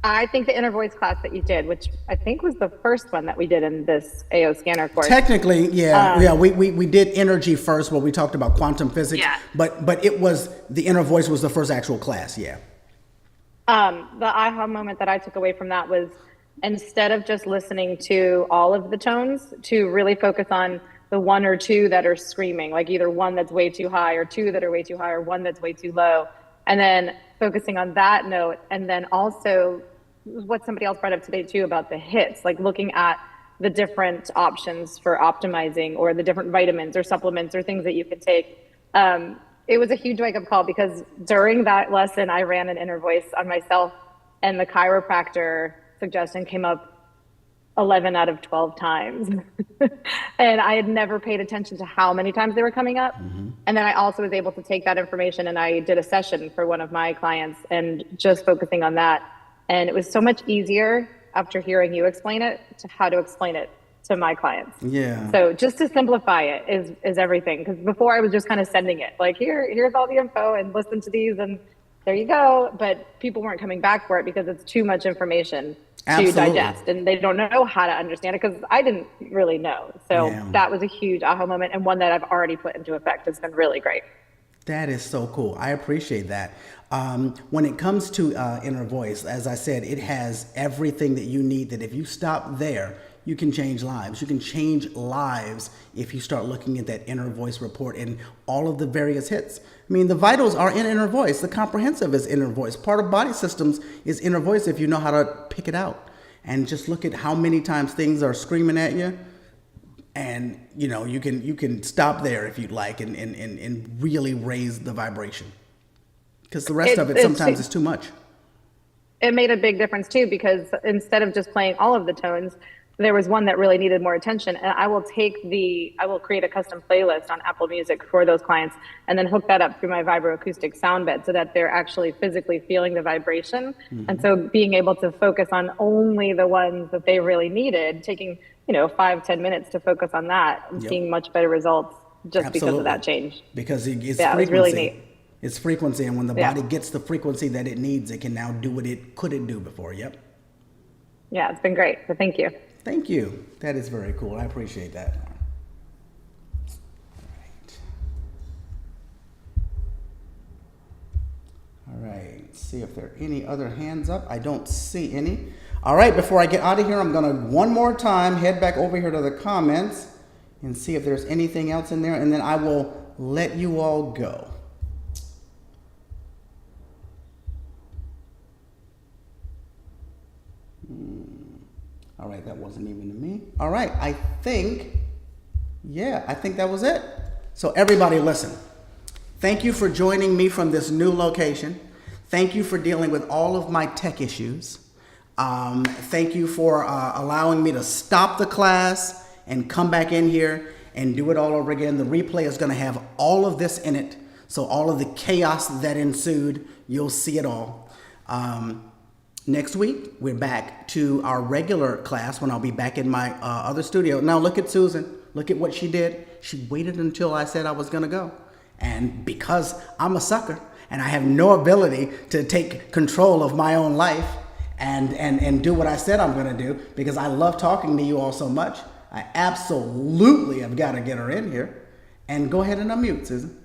I think the inner voice class that you did, which I think was the first one that we did in this AO scanner course. Technically, yeah. We did energy first, where we talked about quantum physics. Yeah. But it was the inner voice was the first actual class. Yeah. The aha moment that I took away from that was, instead of just listening to all of the tones, to really focus on the one or two that are screaming, like either one that's way too high or two that are way too high or one that's way too low. And then focusing on that note. And then also what somebody else brought up today too about the hits, like looking at the different options for optimizing, or the different vitamins or supplements or things that you can take. It was a huge wake up call, because during that lesson, I ran an inner voice on myself, and the chiropractor suggestion came up 11 out of 12 times. And I had never paid attention to how many times they were coming up. And then I also was able to take that information, and I did a session for one of my clients, and just focusing on that. And it was so much easier after hearing you explain it to how to explain it to my clients. Yeah. So just to simplify it is everything. Because before I was just kind of sending it like, here's all the info and listen to these and there you go. But people weren't coming back for it because it's too much information to digest, and they don't know how to understand it, because I didn't really know. So that was a huge aha moment, and one that I've already put into effect. It's been really great. That is so cool. I appreciate that. When it comes to inner voice, as I said, it has everything that you need, that if you stop there, you can change lives. You can change lives if you start looking at that inner voice report and all of the various hits. I mean, the vitals are in inner voice. The comprehensive is inner voice. Part of body systems is inner voice if you know how to pick it out. And just look at how many times things are screaming at you. And, you know, you can stop there if you'd like, and really raise the vibration. Because the rest of it sometimes is too much. It made a big difference too, because instead of just playing all of the tones, there was one that really needed more attention. And I will create a custom playlist on Apple Music for those clients, and then hook that up through my vibroacoustic sound bed, so that they're actually physically feeling the vibration. And so being able to focus on only the ones that they really needed, taking 5-10 minutes to focus on that, and seeing much better results just because of that change. Because it's frequency. It was really neat. It's frequency, and when the body gets the frequency that it needs, it can now do what it couldn't do before. Yep. Yeah, it's been great. So thank you. Thank you. That is very cool. I appreciate that. All right. Let's see if there are any other hands up. I don't see any. All right. Before I get out of here, I'm going to one more time head back over here to the comments and see if there's anything else in there, and then I will let you all go. All right, that wasn't even to me. All right, I think that was it. So everybody listen. Thank you for joining me from this new location. Thank you for dealing with all of my tech issues. Thank you for allowing me to stop the class and come back in here and do it all over again. The replay is going to have all of this in it. So all of the chaos that ensued, you'll see it all. Next week, we're back to our regular class when I'll be back in my other studio. Now look at Susan. Look at what she did. She waited until I said I was going to go. And because I'm a sucker and I have no ability to take control of my own life and do what I said I'm going to do, because I love talking to you all so much, I absolutely have got to get her in here. And go ahead and unmute, Susan.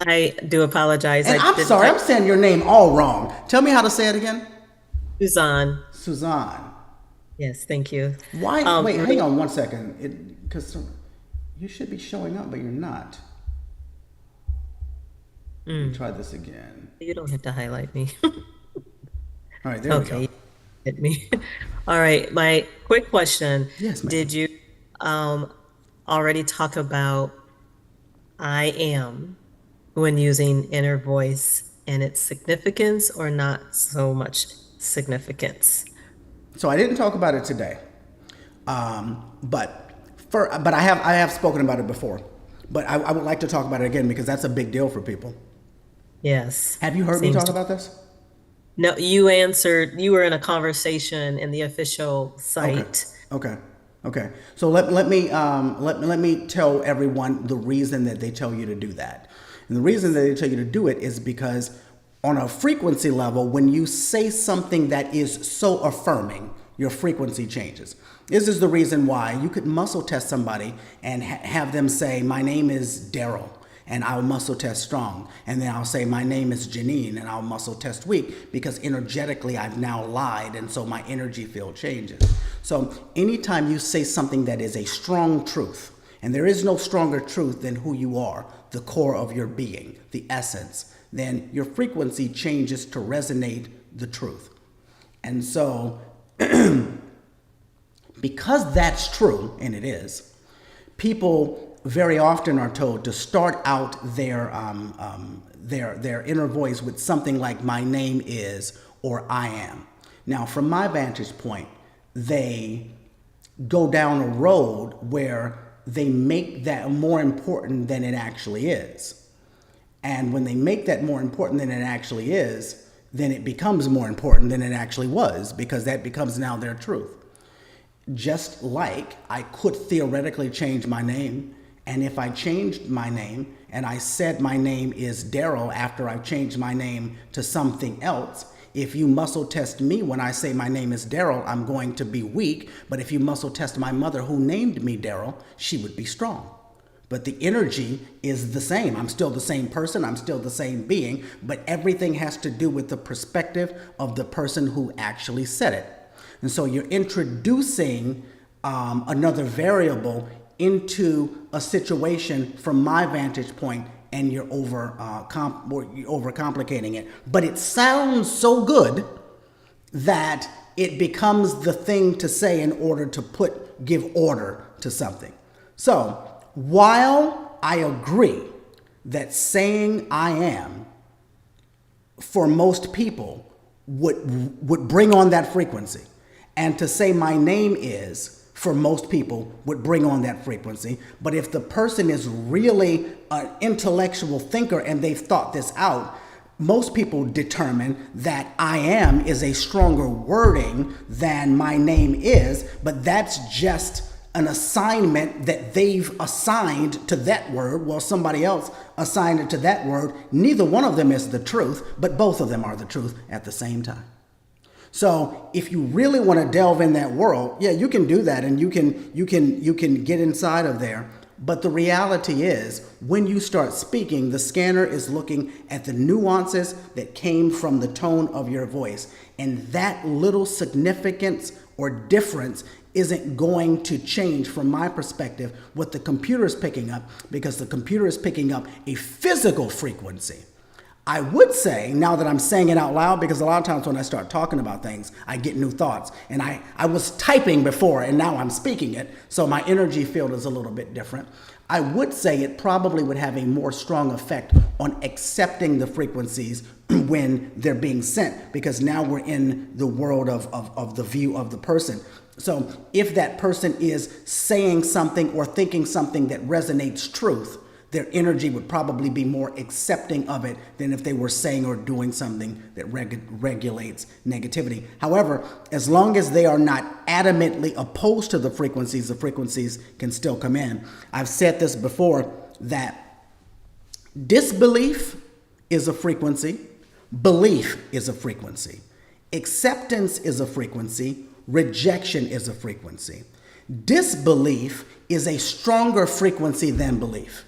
I do apologize. And I I'm didn't sorry, type I'm saying your name all wrong. Tell me how to say it again. Suzanne. Suzanne. Yes, thank you. Why? Wait, hang Marie- on one second. Because you should be showing up, but you're not. Let me try this again. You don't have to highlight me. All right, there we Okay, go. hit me. All right, my quick question. Yes, ma'am. Did you already talk about I am when using inner voice and its significance or not so much significance? So I didn't talk about it today, but I have spoken about it before. But I would like to talk about it again because that's a big deal for people. Yes. Have you heard me Seems talk to- about this? No, you answered, you were in a conversation in the official site. Okay. So let me tell everyone the reason that they tell you to do that. And the reason that they tell you to do it is because on a frequency level, when you say something that is so affirming, your frequency changes. This is the reason why you could muscle test somebody and have them say, "My name is Daryl," and I'll muscle test strong. And then I'll say, "My name is Janine," and I'll muscle test weak, because energetically I've now lied, and so my energy field changes. So anytime you say something that is a strong truth, and there is no stronger truth than who you are, the core of your being, the essence, then your frequency changes to resonate the truth. And so because that's true, and it is, people very often are told to start out their inner voice with something like "my name is" or "I am." Now, from my vantage point, they go down a road where they make that more important than it actually is. And when they make that more important than it actually is, then it becomes more important than it actually was, because that becomes now their truth. Just like I could theoretically change my name, and if I changed my name and I said my name is Daryl after I've changed my name to something else, if you muscle test me when I say my name is Daryl, I'm going to be weak. But if you muscle test my mother who named me Daryl, she would be strong. But the energy is the same. I'm still the same person. I'm still the same being. But everything has to do with the perspective of the person who actually said it. And so you're introducing another variable into a situation from my vantage point, and you're overcomplicating it. But it sounds so good that it becomes the thing to say in order to give order to something. So while I agree that saying "I am" for most people would bring on that frequency, and to say "my name is" for most people would bring on that frequency. But if the person is really an intellectual thinker and they've thought this out, most people determine that "I am" is a stronger wording than "my name is," but that's just an assignment that they've assigned to that word, while somebody else assigned it to that word. Neither one of them is the truth, but both of them are the truth at the same time. So if you really want to delve in that world, yeah, you can do that, and you can get inside of there. But the reality is, when you start speaking, the scanner is looking at the nuances that came from the tone of your voice. And that little significance or difference isn't going to change, from my perspective, what the computer is picking up, because the computer is picking up a physical frequency. I would say, now that I'm saying it out loud, because a lot of times when I start talking about things, I get new thoughts. And I was typing before, and now I'm speaking it, so my energy field is a little bit different. I would say it probably would have a more strong effect on accepting the frequencies when they're being sent, because now we're in the world of the view of the person. So if that person is saying something or thinking something that resonates truth, their energy would probably be more accepting of it than if they were saying or doing something that regulates negativity. However, as long as they are not adamantly opposed to the frequencies can still come in. I've said this before, that disbelief is a frequency, belief is a frequency, acceptance is a frequency, rejection is a frequency. Disbelief is a stronger frequency than belief.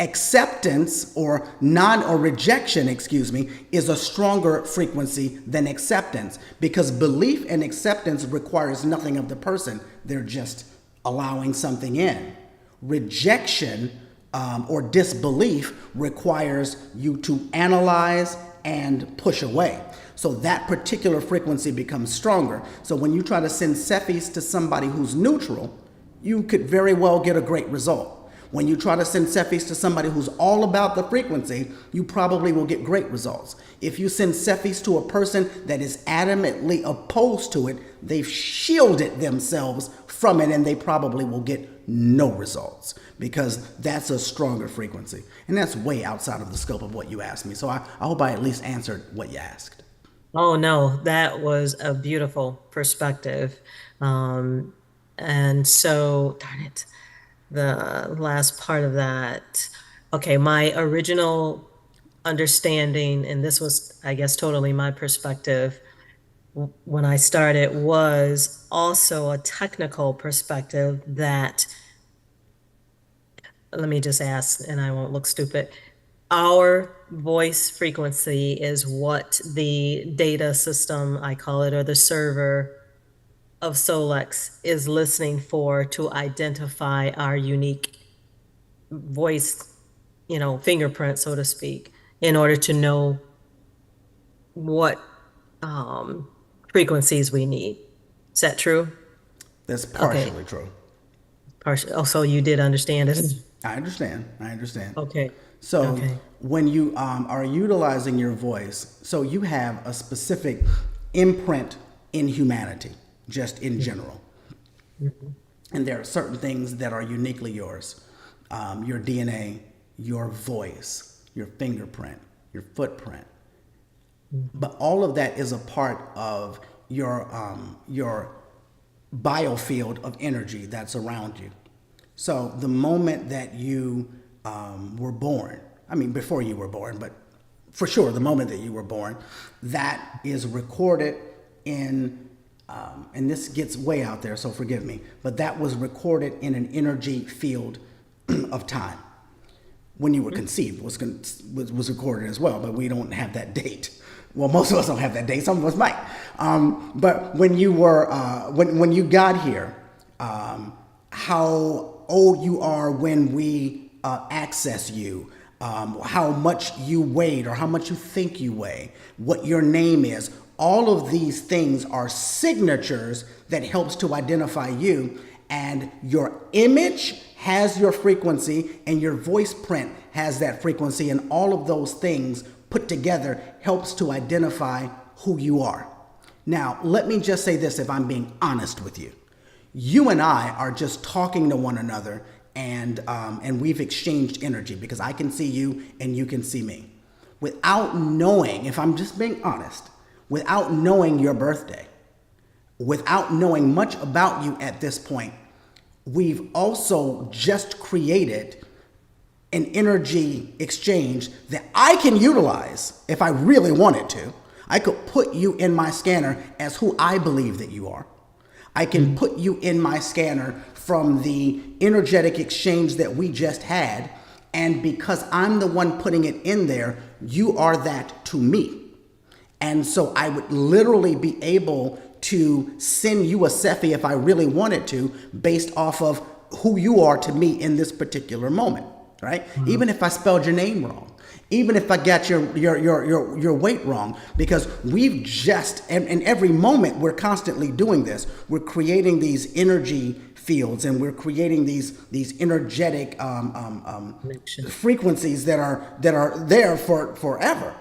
Acceptance or rejection, is a stronger frequency than acceptance, because belief and acceptance requires nothing of the person. They're just allowing something in. Rejection or disbelief requires you to analyze and push away. So that particular frequency becomes stronger. So when you try to send Cephis to somebody who's neutral, you could very well get a great result. When you try to send Cephis to somebody who's all about the frequency, you probably will get great results. If you send Cephis to a person that is adamantly opposed to it, they've shielded themselves from it, and they probably will get no results, because that's a stronger frequency. And that's way outside of the scope of what you asked me. So I hope I at least answered what you asked. Oh, no, that was a beautiful perspective. And so, darn it, the last part of that. Okay, my original understanding, and this was, I guess, totally my perspective when I started, was also a technical perspective that, let me just ask, and I won't look stupid. Our voice frequency is what the data system, I call it, or the server of Solex is listening for to identify our unique voice, fingerprint, so to speak, in order to know what frequencies we need. Is that true? That's partially true. Partially. Oh, so you did understand it? I understand. Okay. So when you are utilizing your voice, so you have a specific imprint in humanity, just in general. Mm-hmm. And there are certain things that are uniquely yours. Your DNA, your voice, your fingerprint, your footprint. Mm-hmm. But all of that is a part of your biofield of energy that's around you. So the moment that you were born, I mean, before you were born, but for sure, the moment that you were born, that is recorded in, and this gets way out there, so forgive me, but that was recorded in an energy field of time. When you were conceived was recorded as well, but we don't have that date. Well, most of us don't have that date. Some of us might. But when you were, when you got here, how old you are when we access you, how much you weighed or how much you think you weigh, what your name is. All of these things are signatures that helps to identify you, and your image has your frequency and your voice print has that frequency, and all of those things put together helps to identify who you are. Now, let me just say this, if I'm being honest with you. You and I are just talking to one another, and we've exchanged energy because I can see you and you can see me. Without knowing, if I'm just being honest, without knowing your birthday, without knowing much about you at this point, we've also just created an energy exchange that I can utilize if I really wanted to. I could put you in my scanner as who I believe that you are. I can put you in my scanner from the energetic exchange that we just had, and because I'm the one putting it in there, you are that to me. And so I would literally be able to send you a Cephi if I really wanted to, based off of who you are to me in this particular moment, right? Mm-hmm. Even if I spelled your name wrong, even if I got your weight wrong, because we've just, and every moment we're constantly doing this. We're creating these energy fields, and we're creating these energetic frequencies that are there for forever.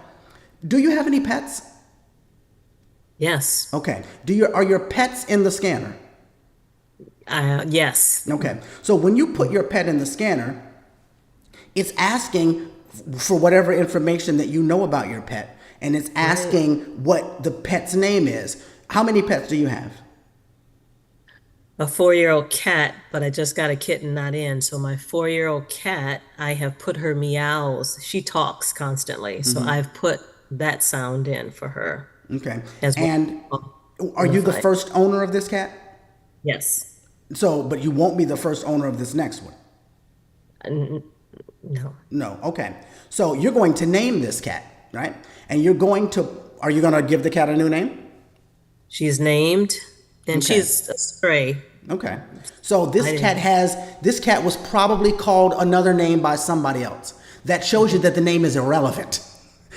Do you have any pets? Yes. Okay. Are your pets in the scanner? Yes. Okay. So when you put your pet in the scanner, it's asking for whatever information that you know about your pet, and it's asking what the pet's name is. How many pets do you have? A 4-year-old cat, but I just got a kitten not in. So my 4-year-old cat, I have put her meows. She talks constantly. So I've put that sound in for her. Okay. As well. And are you the first owner of this cat? Yes. So, but you won't be the first owner of this next one. No. No. Okay. So you're going to name this cat, right? And are you going to give the cat a new name? She's named, and Okay. she's a stray. Okay. So I didn't- this cat was probably called another name by somebody else. That shows you that the name is irrelevant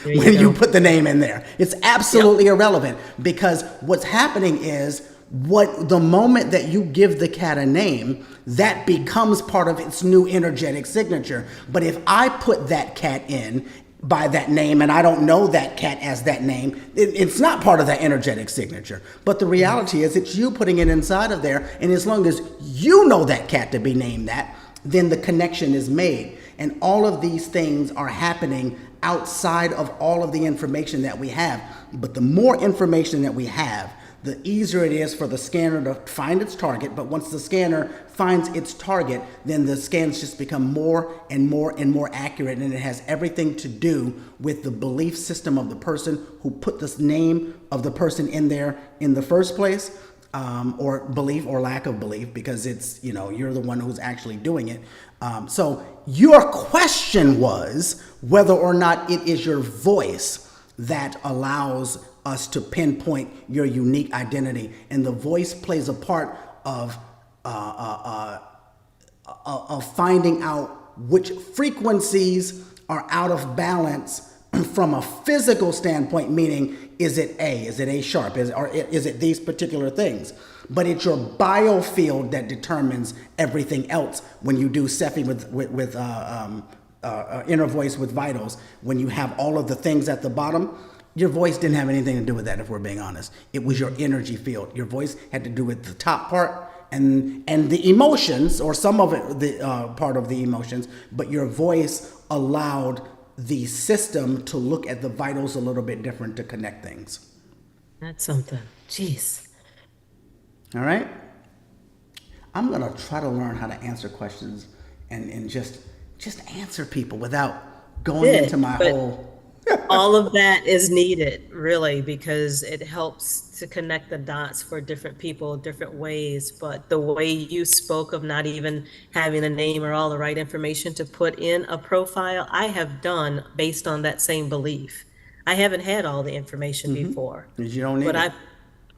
There when you go. put the name in there. It's absolutely irrelevant because what's happening is the moment that you give the cat a name, that becomes part of its new energetic signature. But if I put that cat in by that name and I don't know that cat as that name, it's not part of that energetic signature. But the reality is it's you putting it inside of there, and as long as you know that cat to be named that, then the connection is made. And all of these things are happening outside of all of the information that we have. But the more information that we have, the easier it is for the scanner to find its target. But once the scanner finds its target, then the scans just become more and more and more accurate. And it has everything to do with the belief system of the person who put this name of the person in there in the first place, or belief or lack of belief, because it's, you're the one who's actually doing it. So your question was whether or not it is your voice that allows us to pinpoint your unique identity, and the voice plays a part of finding out which frequencies are out of balance from a physical standpoint, meaning is it A sharp, or is it these particular things? But it's your biofield that determines everything else. When you do Cephi with inner voice with vitals, when you have all of the things at the bottom, your voice didn't have anything to do with that, if we're being honest. It was your energy field. Your voice had to do with the top part and the emotions, or some of it, the part of the emotions, but your voice allowed the system to look at the vitals a little bit different to connect things. That's something. Jeez. All right? I'm going to try to learn how to answer questions and just answer people without going into my but whole... all of that is needed, really, because it helps to connect the dots for different people, different ways. But the way you spoke of not even having a name or all the right information to put in a profile, I have done based on that same belief. I haven't had all the information before, Because you don't need but it.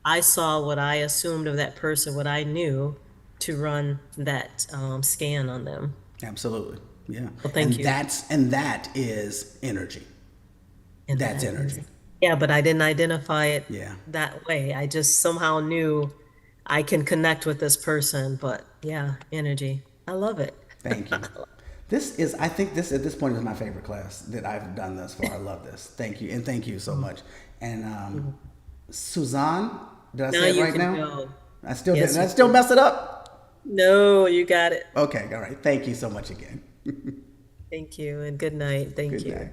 I saw what I assumed of that person, what I knew, to run that scan on them. Absolutely. Yeah. Well, thank you. That is energy. And That's that energy. is- Yeah, but I didn't identify it Yeah. that way. I just somehow knew I can connect with this person. But yeah, energy. I love it. Thank you. I think this at this point is my favorite class that I've done thus far. I love this. Thank you. And thank you so much. And Suzanne, did I Now say it you right can now? go. I still Yes, did. I you still mess it up? No, you got it. Okay. All right. Thank you so much again. Thank you and good night. Thank Good you. night.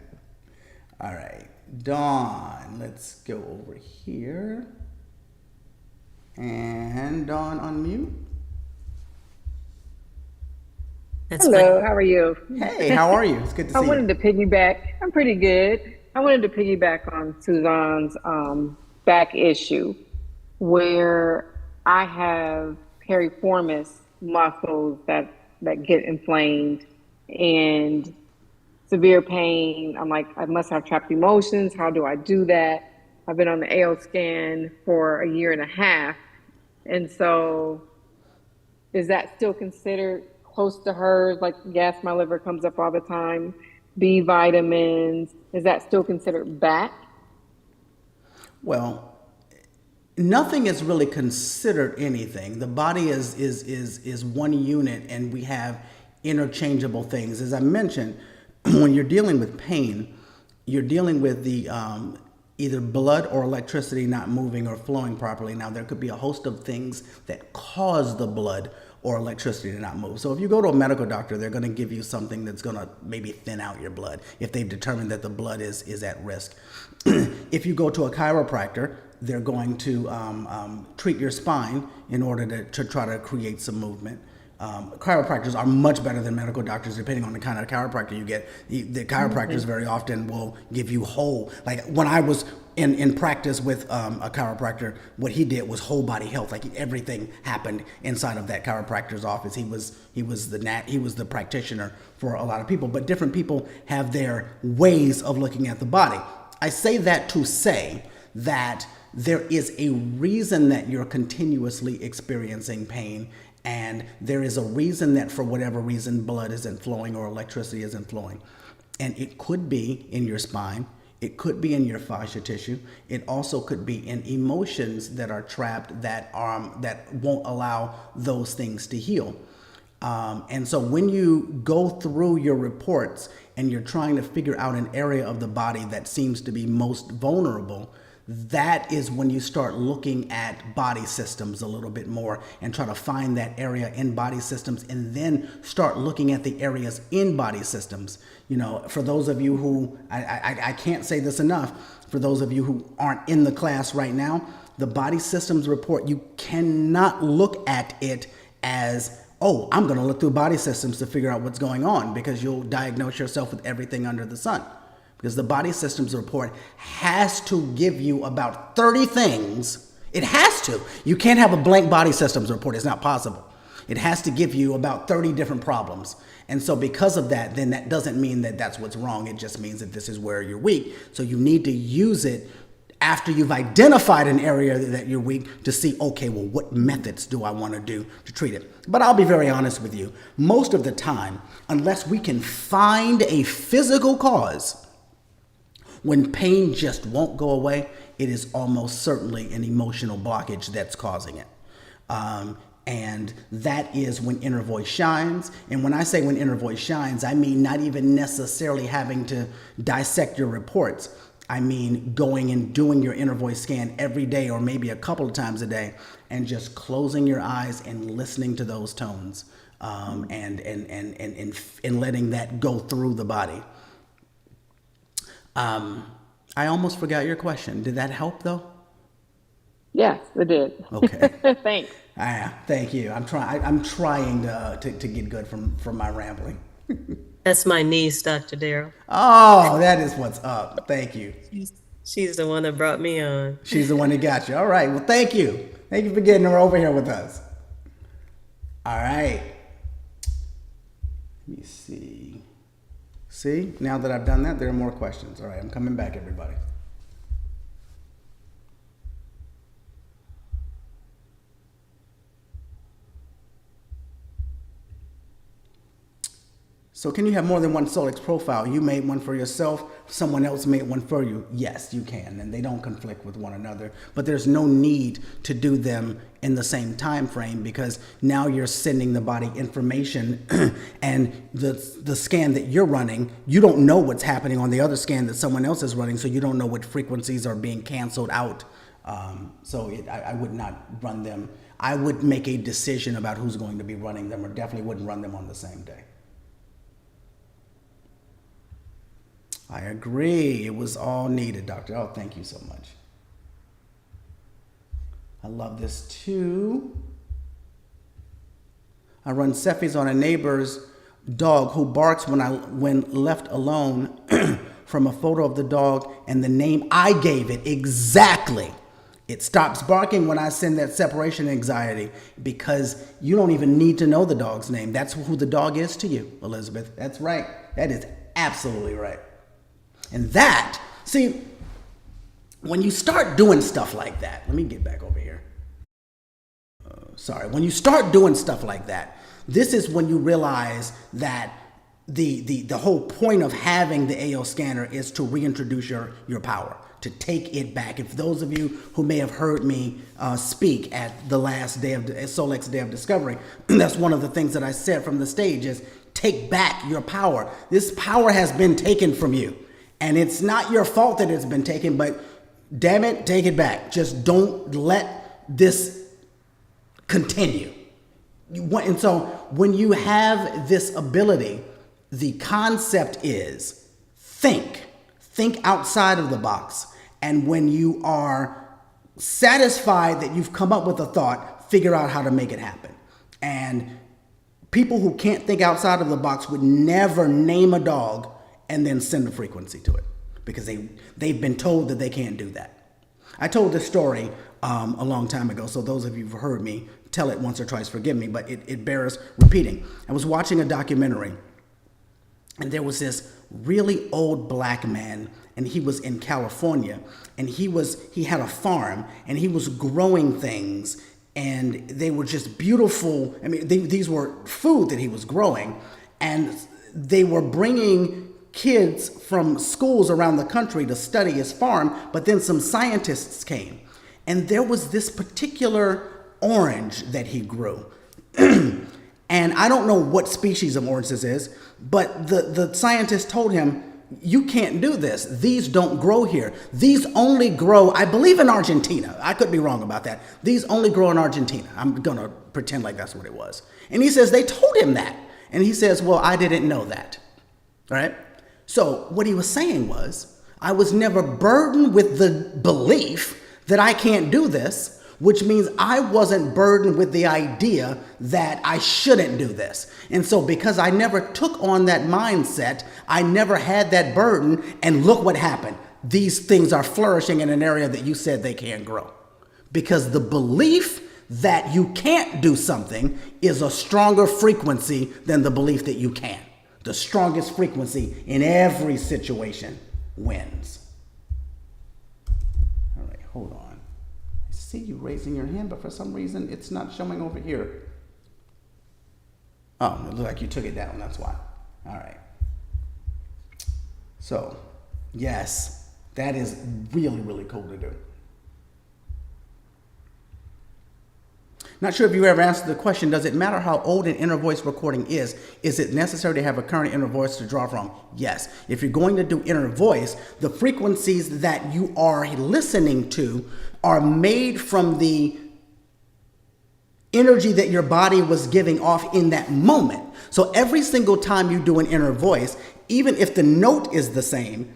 All right. Dawn, let's go over here. And Dawn, unmute. That's Hello, fine. how are you? Hey, how are you? It's good to I see wanted you. to piggyback. I'm pretty good. I wanted to piggyback on Suzanne's back issue, where I have piriformis muscles that get inflamed and severe pain. I'm like, I must have trapped emotions. How do I do that? I've been on the AO scan for a year and a half, and so is that still considered close to hers? Like, yes, my liver comes up all the time. B vitamins, is that still considered back? Well, nothing is really considered anything. The body is one unit, and we have interchangeable things. As I mentioned, when you're dealing with pain, you're dealing with the either blood or electricity not moving or flowing properly. Now, there could be a host of things that cause the blood or electricity to not move. So if you go to a medical doctor, they're going to give you something that's going to maybe thin out your blood if they've determined that the blood is at risk. If you go to a chiropractor, they're going to treat your spine in order to try to create some movement. Chiropractors are much better than medical doctors, depending on the kind of chiropractor you get. The chiropractors very often will give you whole. Like when I was in practice with a chiropractor, what he did was whole body health. Like everything happened inside of that chiropractor's office. He was the practitioner for a lot of people, but different people have their ways of looking at the body. I say that to say that there is a reason that you're continuously experiencing pain, and there is a reason that for whatever reason blood isn't flowing or electricity isn't flowing. And it could be in your spine, it could be in your fascia tissue, it also could be in emotions that are trapped that won't allow those things to heal. And so when you go through your reports and you're trying to figure out an area of the body that seems to be most vulnerable, that is when you start looking at body systems a little bit more and try to find that area in body systems, and then start looking at the areas in body systems. You know, for those of you who, I can't say this enough, for those of you who aren't in the class right now, the body systems report, you cannot look at it as, oh, I'm going to look through body systems to figure out what's going on, because you'll diagnose yourself with everything under the sun. Because the body systems report has to give you about 30 things. It has to. You can't have a blank body systems report. It's not possible. It has to give you about 30 different problems. And so because of that, then that doesn't mean that that's what's wrong. It just means that this is where you're weak. So you need to use it after you've identified an area that you're weak to see, okay, well, what methods do I want to do to treat it? But I'll be very honest with you. Most of the time, unless we can find a physical cause, when pain just won't go away, it is almost certainly an emotional blockage that's causing it. And that is when inner voice shines. And when I say when inner voice shines, I mean not even necessarily having to dissect your reports. I mean going and doing your inner voice scan every day, or maybe a couple of times a day, and just closing your eyes and listening to those tones, and letting that go through the body. I almost forgot your question. Did that help though? Yes, it did. Okay. Thanks. Thank you. I'm trying to get good from my rambling. That's my niece, Dr. Darrell. Oh, that is what's up. Thank you. She's the one that brought me on. She's the one that got you. All right. Well, thank you. Thank you for getting her over here with us. All right. Let me see. See, now that I've done that, there are more questions. All right, I'm coming back, everybody. So can you have more than one Solex profile? You made one for yourself, someone else made one for you. Yes, you can, and they don't conflict with one another, but there's no need to do them in the same time frame, because now you're sending the body information and the scan that you're running, you don't know what's happening on the other scan that someone else is running, so you don't know what frequencies are being canceled out. I would not run them. I would make a decision about who's going to be running them, or definitely wouldn't run them on the same day. I agree. It was all needed, Doctor. Oh, thank you so much. I love this too. I run Cephis on a neighbor's dog who barks when left alone from a photo of the dog and the name I gave it exactly. It stops barking when I send that separation anxiety, because you don't even need to know the dog's name. That's who the dog is to you, Elizabeth. That's right. That is absolutely right. And that, see, when you start doing stuff like that, let me get back over here. When you start doing stuff like that, this is when you realize that the whole point of having the AO scanner is to reintroduce your power, to take it back. If those of you who may have heard me speak at the last day of Solex Day of Discovery, that's one of the things that I said from the stage is take back your power. This power has been taken from you. And it's not your fault that it's been taken, but damn it, take it back. Just don't let this continue. And so when you have this ability, the concept is think outside of the box. And when you are satisfied that you've come up with a thought, figure out how to make it happen. And people who can't think outside of the box would never name a dog and then send a frequency to it. because they've been told that they can't do that. I told this story a long time ago, so those of you who've heard me tell it once or twice, forgive me, but it bears repeating. I was watching a documentary, and there was this really old black man, and he was in California, and he had a farm, and he was growing things, and they were just beautiful. I mean, these were food that he was growing, and they were bringing kids from schools around the country to study his farm, but then some scientists came, and there was this particular orange that he grew. And I don't know what species of orange this is, but the scientist told him, you can't do this. These don't grow here. These only grow, I believe, in Argentina. I could be wrong about that. These only grow in Argentina. I'm going to pretend like that's what it was. And he says they told him that. And he says, well, I didn't know that. All right? So what he was saying was, I was never burdened with the belief that I can't do this, which means I wasn't burdened with the idea that I shouldn't do this. And so because I never took on that mindset, I never had that burden, and look what happened. These things are flourishing in an area that you said they can't grow. Because the belief that you can't do something is a stronger frequency than the belief that you can. The strongest frequency in every situation wins. All right, hold on. See you raising your hand, but for some reason it's not showing over here. Oh, it looks like you took it down, that's why. All right. So, yes, that is really, really cool to do. Not sure if you ever answered the question, does it matter how old an inner voice recording is? Is it necessary to have a current inner voice to draw from? Yes. If you're going to do inner voice, the frequencies that you are listening to are made from the energy that your body was giving off in that moment. So every single time you do an inner voice, even if the note is the same,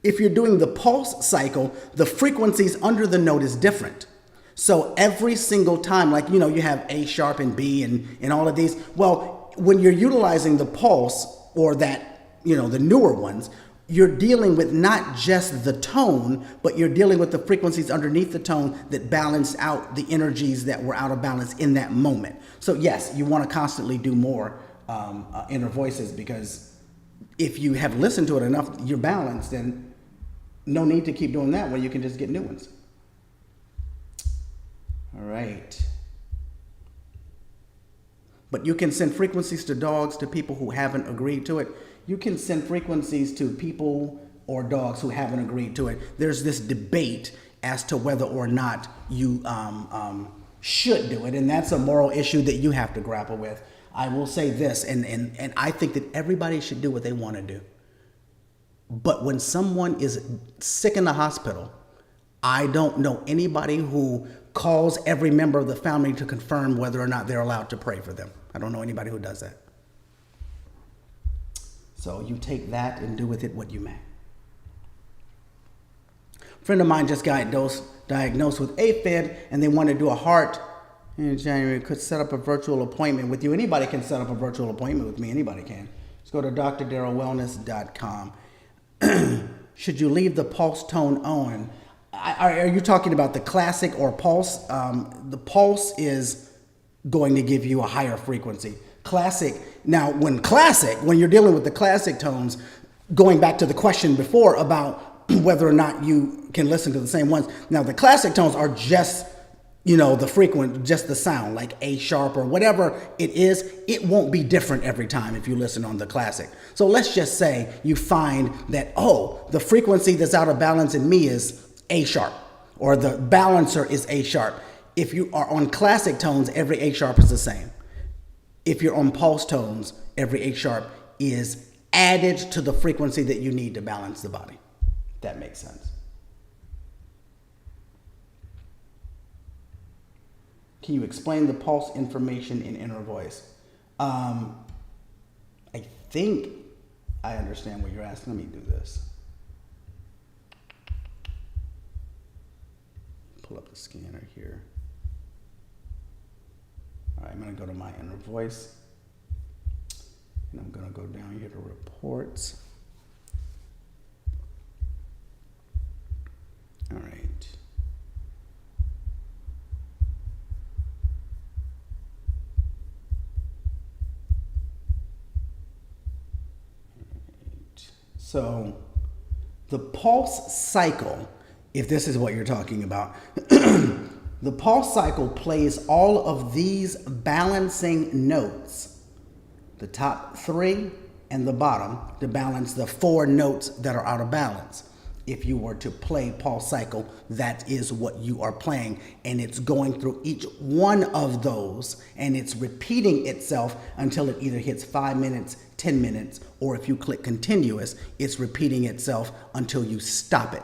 if you're doing the pulse cycle, the frequencies under the note is different. So every single time, like, you have A sharp and B and all of these. Well, when you're utilizing the pulse or that, the newer ones, you're dealing with not just the tone, but you're dealing with the frequencies underneath the tone that balance out the energies that were out of balance in that moment. So yes, you want to constantly do more inner voices, because if you have listened to it enough, you're balanced, and no need to keep doing that when you can just get new ones. All right. But you can send frequencies to dogs to people who haven't agreed to it. You can send frequencies to people or dogs who haven't agreed to it. There's this debate as to whether or not you should do it. And that's a moral issue that you have to grapple with. I will say this, and I think that everybody should do what they want to do. But when someone is sick in the hospital, I don't know anybody who calls every member of the family to confirm whether or not they're allowed to pray for them. I don't know anybody who does that. So you take that and do with it what you may. A friend of mine just got diagnosed with AFib, and they want to do a heart in January. Could set up a virtual appointment with you. Anybody can set up a virtual appointment with me. Anybody can. Just go to drdarylwellness.com. Should you leave the pulse tone on? Are you talking about the classic or pulse? The pulse is going to give you a higher frequency. Classic. Now, when you're dealing with the classic tones, going back to the question before about whether or not you can listen to the same ones. Now, the classic tones are just, the frequent, just the sound, like A sharp or whatever it is. It won't be different every time if you listen on the classic. So let's just say you find that, the frequency that's out of balance in me is A sharp, or the balancer is A sharp. If you are on classic tones, every A sharp is the same. If you're on pulse tones, every A sharp is added to the frequency that you need to balance the body. That makes sense. Can you explain the pulse information in inner voice? I think I understand what you're asking. Let me do this. Pull up the scanner here. All right, I'm going to go to my inner voice, and I'm going to go down here to reports. So the pulse cycle, if this is what you're talking about, the pulse cycle plays all of these balancing notes, the top three and the bottom, to balance the four notes that are out of balance. If you were to play pulse cycle, that is what you are playing, and it's going through each one of those, and it's repeating itself until it either hits 5 minutes, 10 minutes, or if you click continuous, it's repeating itself until you stop it.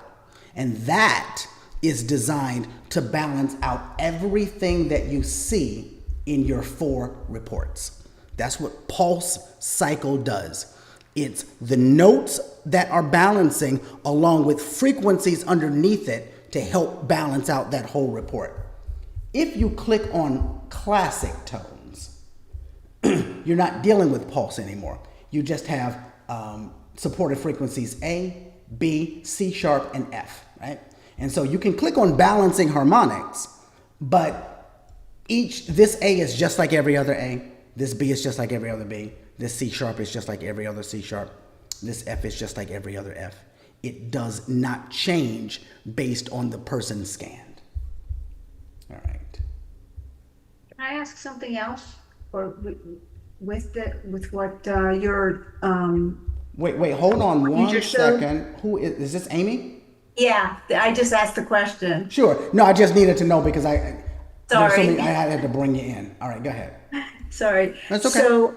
And that is designed to balance out everything that you see in your 4 reports. That's what pulse cycle does. It's the notes that are balancing along with frequencies underneath it to help balance out that whole report. If you click on classic tones, you're not dealing with pulse anymore. You just have supported frequencies A, B, C sharp, and F, right? And so you can click on balancing harmonics, but this A is just like every other A. This B is just like every other B. This C sharp is just like every other C sharp. This F is just like every other F. It does not change based on the person scanned. All right. Can I ask something else, or with what your Wait, hold on you one just showed? second. Who is this? Amy? Yeah, I just asked the question. Sure. No, I just needed to know because there's so Sorry. many, I had to bring you in. All right, go ahead. Sorry. That's okay. So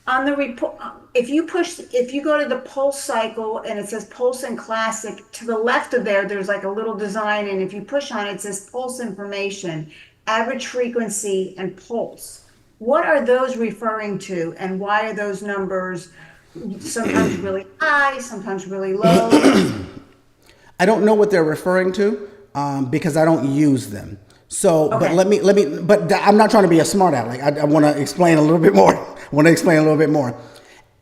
on the report, if you go to the pulse cycle and it says pulse and classic, to the left of there's like a little design, and if you push on it, it says pulse information, average frequency, and pulse. What are those referring to, and why are those numbers sometimes really high, sometimes really low? I don't know what they're referring to because I don't use them. So, Okay. but I'm not trying to be a smart aleck. I want to explain a little bit more.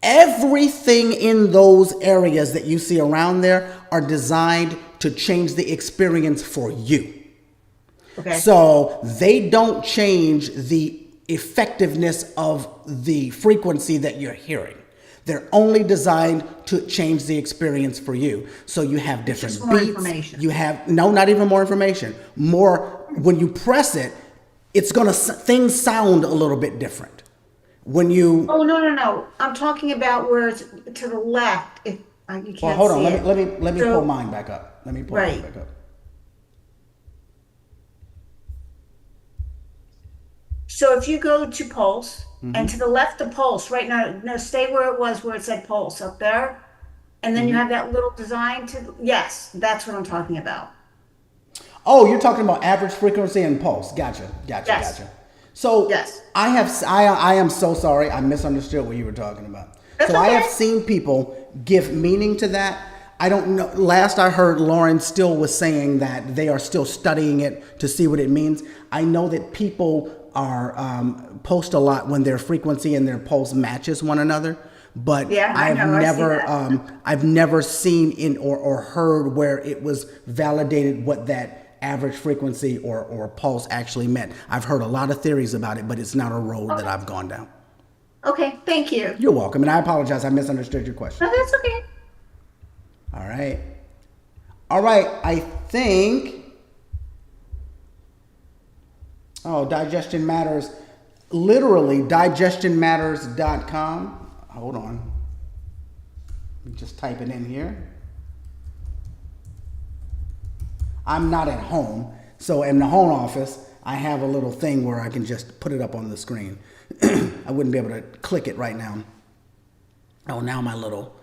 Everything in those areas that you see around there are designed to change the experience for you. Okay. So they don't change the effectiveness of the frequency that you're hearing. They're only designed to change the experience for you. So you have different Just more beats. information. You have, no, not even more information. More, when you press it, things sound a little bit different. When you, Oh, no. I'm talking about where it's to the left. If you can't well, hold on, see it. let me So- pull mine back up. Let me pull mine Right. back up. So if you go to pulse, and to the left of pulse, right now, no, stay where it was, where it said pulse up there. And then you have that little design yes, that's what I'm talking about. Oh, you're talking about average frequency and pulse. Gotcha. Yes. So Yes. I am so sorry. I misunderstood what you were talking about. That's I have okay. seen people give meaning to that. I don't know. Last I heard, Lauren still was saying that they are still studying it to see what it means. I know that people are post a lot when their frequency and their pulse matches one another. But Yeah, I know, I see that. I've never seen or heard where it was validated what that average frequency or pulse actually meant. I've heard a lot of theories about it, but it's not a road that I've gone down. Okay, thank you. You're welcome, and I apologize. I misunderstood your question. No, that's okay. All right. I think. Oh, Digestion Matters. Literally, digestionmatters.com. Hold on. Let me just type it in here. I'm not at home. So in the home office, I have a little thing where I can just put it up on the screen. I wouldn't be able to click it right now. Oh, now my little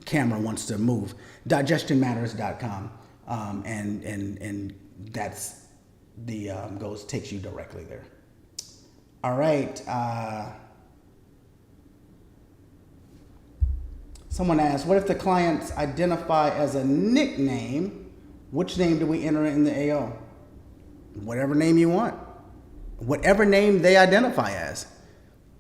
camera wants to move. Digestionmatters.com. And that's the takes you directly there. All right. Someone asked, what if the clients identify as a nickname? Which name do we enter in the AO? Whatever name you want. Whatever name they identify as.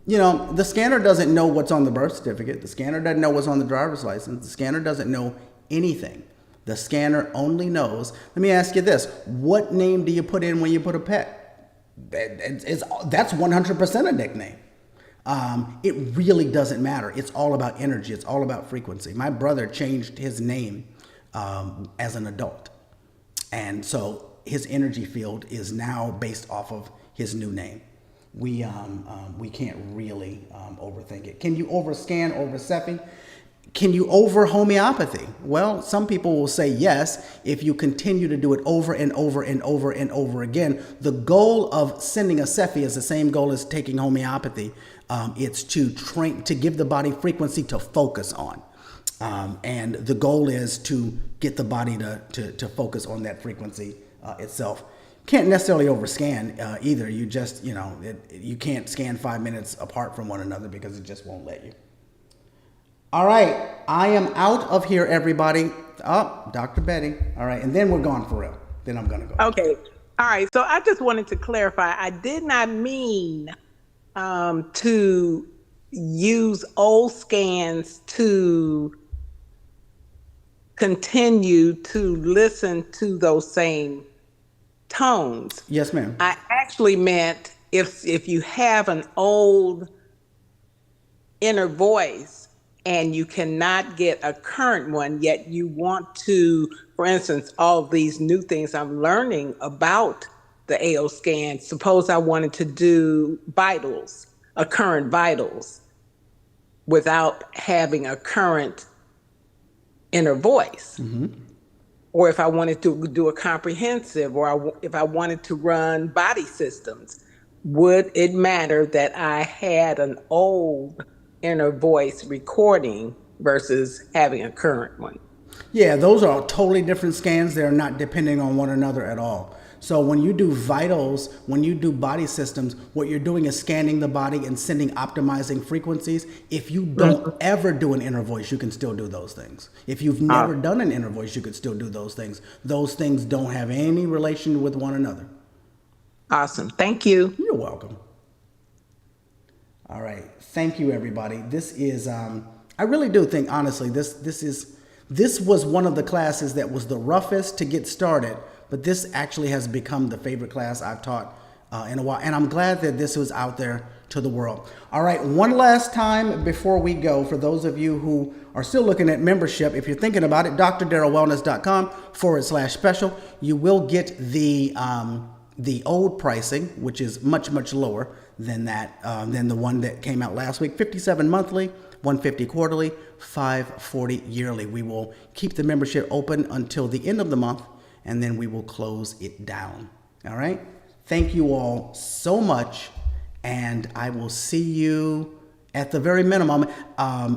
You know, the scanner doesn't know what's on the birth certificate. The scanner doesn't know what's on the driver's license. The scanner doesn't know anything. The scanner only knows. Let me ask you this. What name do you put in when you put a pet? That's 100% a nickname. It really doesn't matter. It's all about energy. It's all about frequency. My brother changed his name as an adult. And so his energy field is now based off of his new name. We can't really overthink it. Can you overscan over Cepheid? Can you over homeopathy? Well, some people will say yes if you continue to do it over and over and over and over again. The goal of sending a Cepheid is the same goal as taking homeopathy. It's to train, to give the body frequency to focus on. And the goal is to get the body to focus on that frequency itself. Can't necessarily overscan either. You just, you can't scan 5 minutes apart from one another because it just won't let you. All right, I am out of here, everybody. Oh, Dr. Betty. All right, and then we're gone for real. Then I'm going to go. Okay. All right. So I just wanted to clarify. I did not mean to use old scans to continue to listen to those same tones. Yes, ma'am. I actually meant if you have an old inner voice and you cannot get a current one, yet you want to, for instance, all these new things I'm learning about the AO scan. Suppose I wanted to do vitals, a current vitals, without having a current inner voice. Mm-hmm. Or if I wanted to do a comprehensive, or if I wanted to run body systems, would it matter that I had an old inner voice recording versus having a current one? Yeah, those are totally different scans. They're not depending on one another at all. So when you do vitals, when you do body systems, what you're doing is scanning the body and sending optimizing frequencies. If you don't ever do an inner voice, you can still do those things. If you've never done an inner voice, you could still do those things. Those things don't have any relation with one another. Awesome. Thank you. You're welcome. All right. Thank you, everybody. This is, I really do think, honestly, this was one of the classes that was the roughest to get started, but this actually has become the favorite class I've taught in a while. And I'm glad that this was out there to the world. All right. One last time before we go, for those of you who are still looking at membership, if you're thinking about it, drdarylwellness.com/special, you will get the old pricing, which is much, much lower than that, than the one that came out last week. $57 monthly, $150 quarterly, $540 yearly. We will keep the membership open until the end of the month, and then we will close it down. All right. Thank you all so much, and I will see you at the very minimum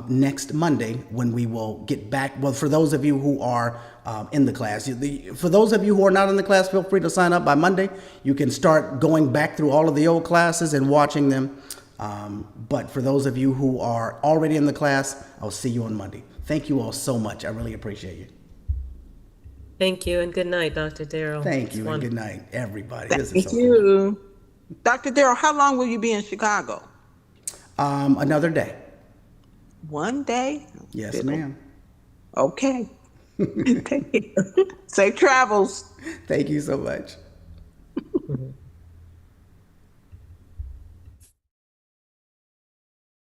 next Monday when we will get back. Well, for those of you who are in the class, for those of you who are not in the class, feel free to sign up by Monday. You can start going back through all of the old classes and watching them. But for those of you who are already in the class, I'll see you on Monday. Thank you all so much. I really appreciate you. Thank you, and good night, Dr. Darryl. Thank you, and good night, everybody. Thank you. Cool. Dr. Darryl, how long will you be in Chicago? Another day. One day? Yes, ma'am. Okay. Safe travels. Thank you so much.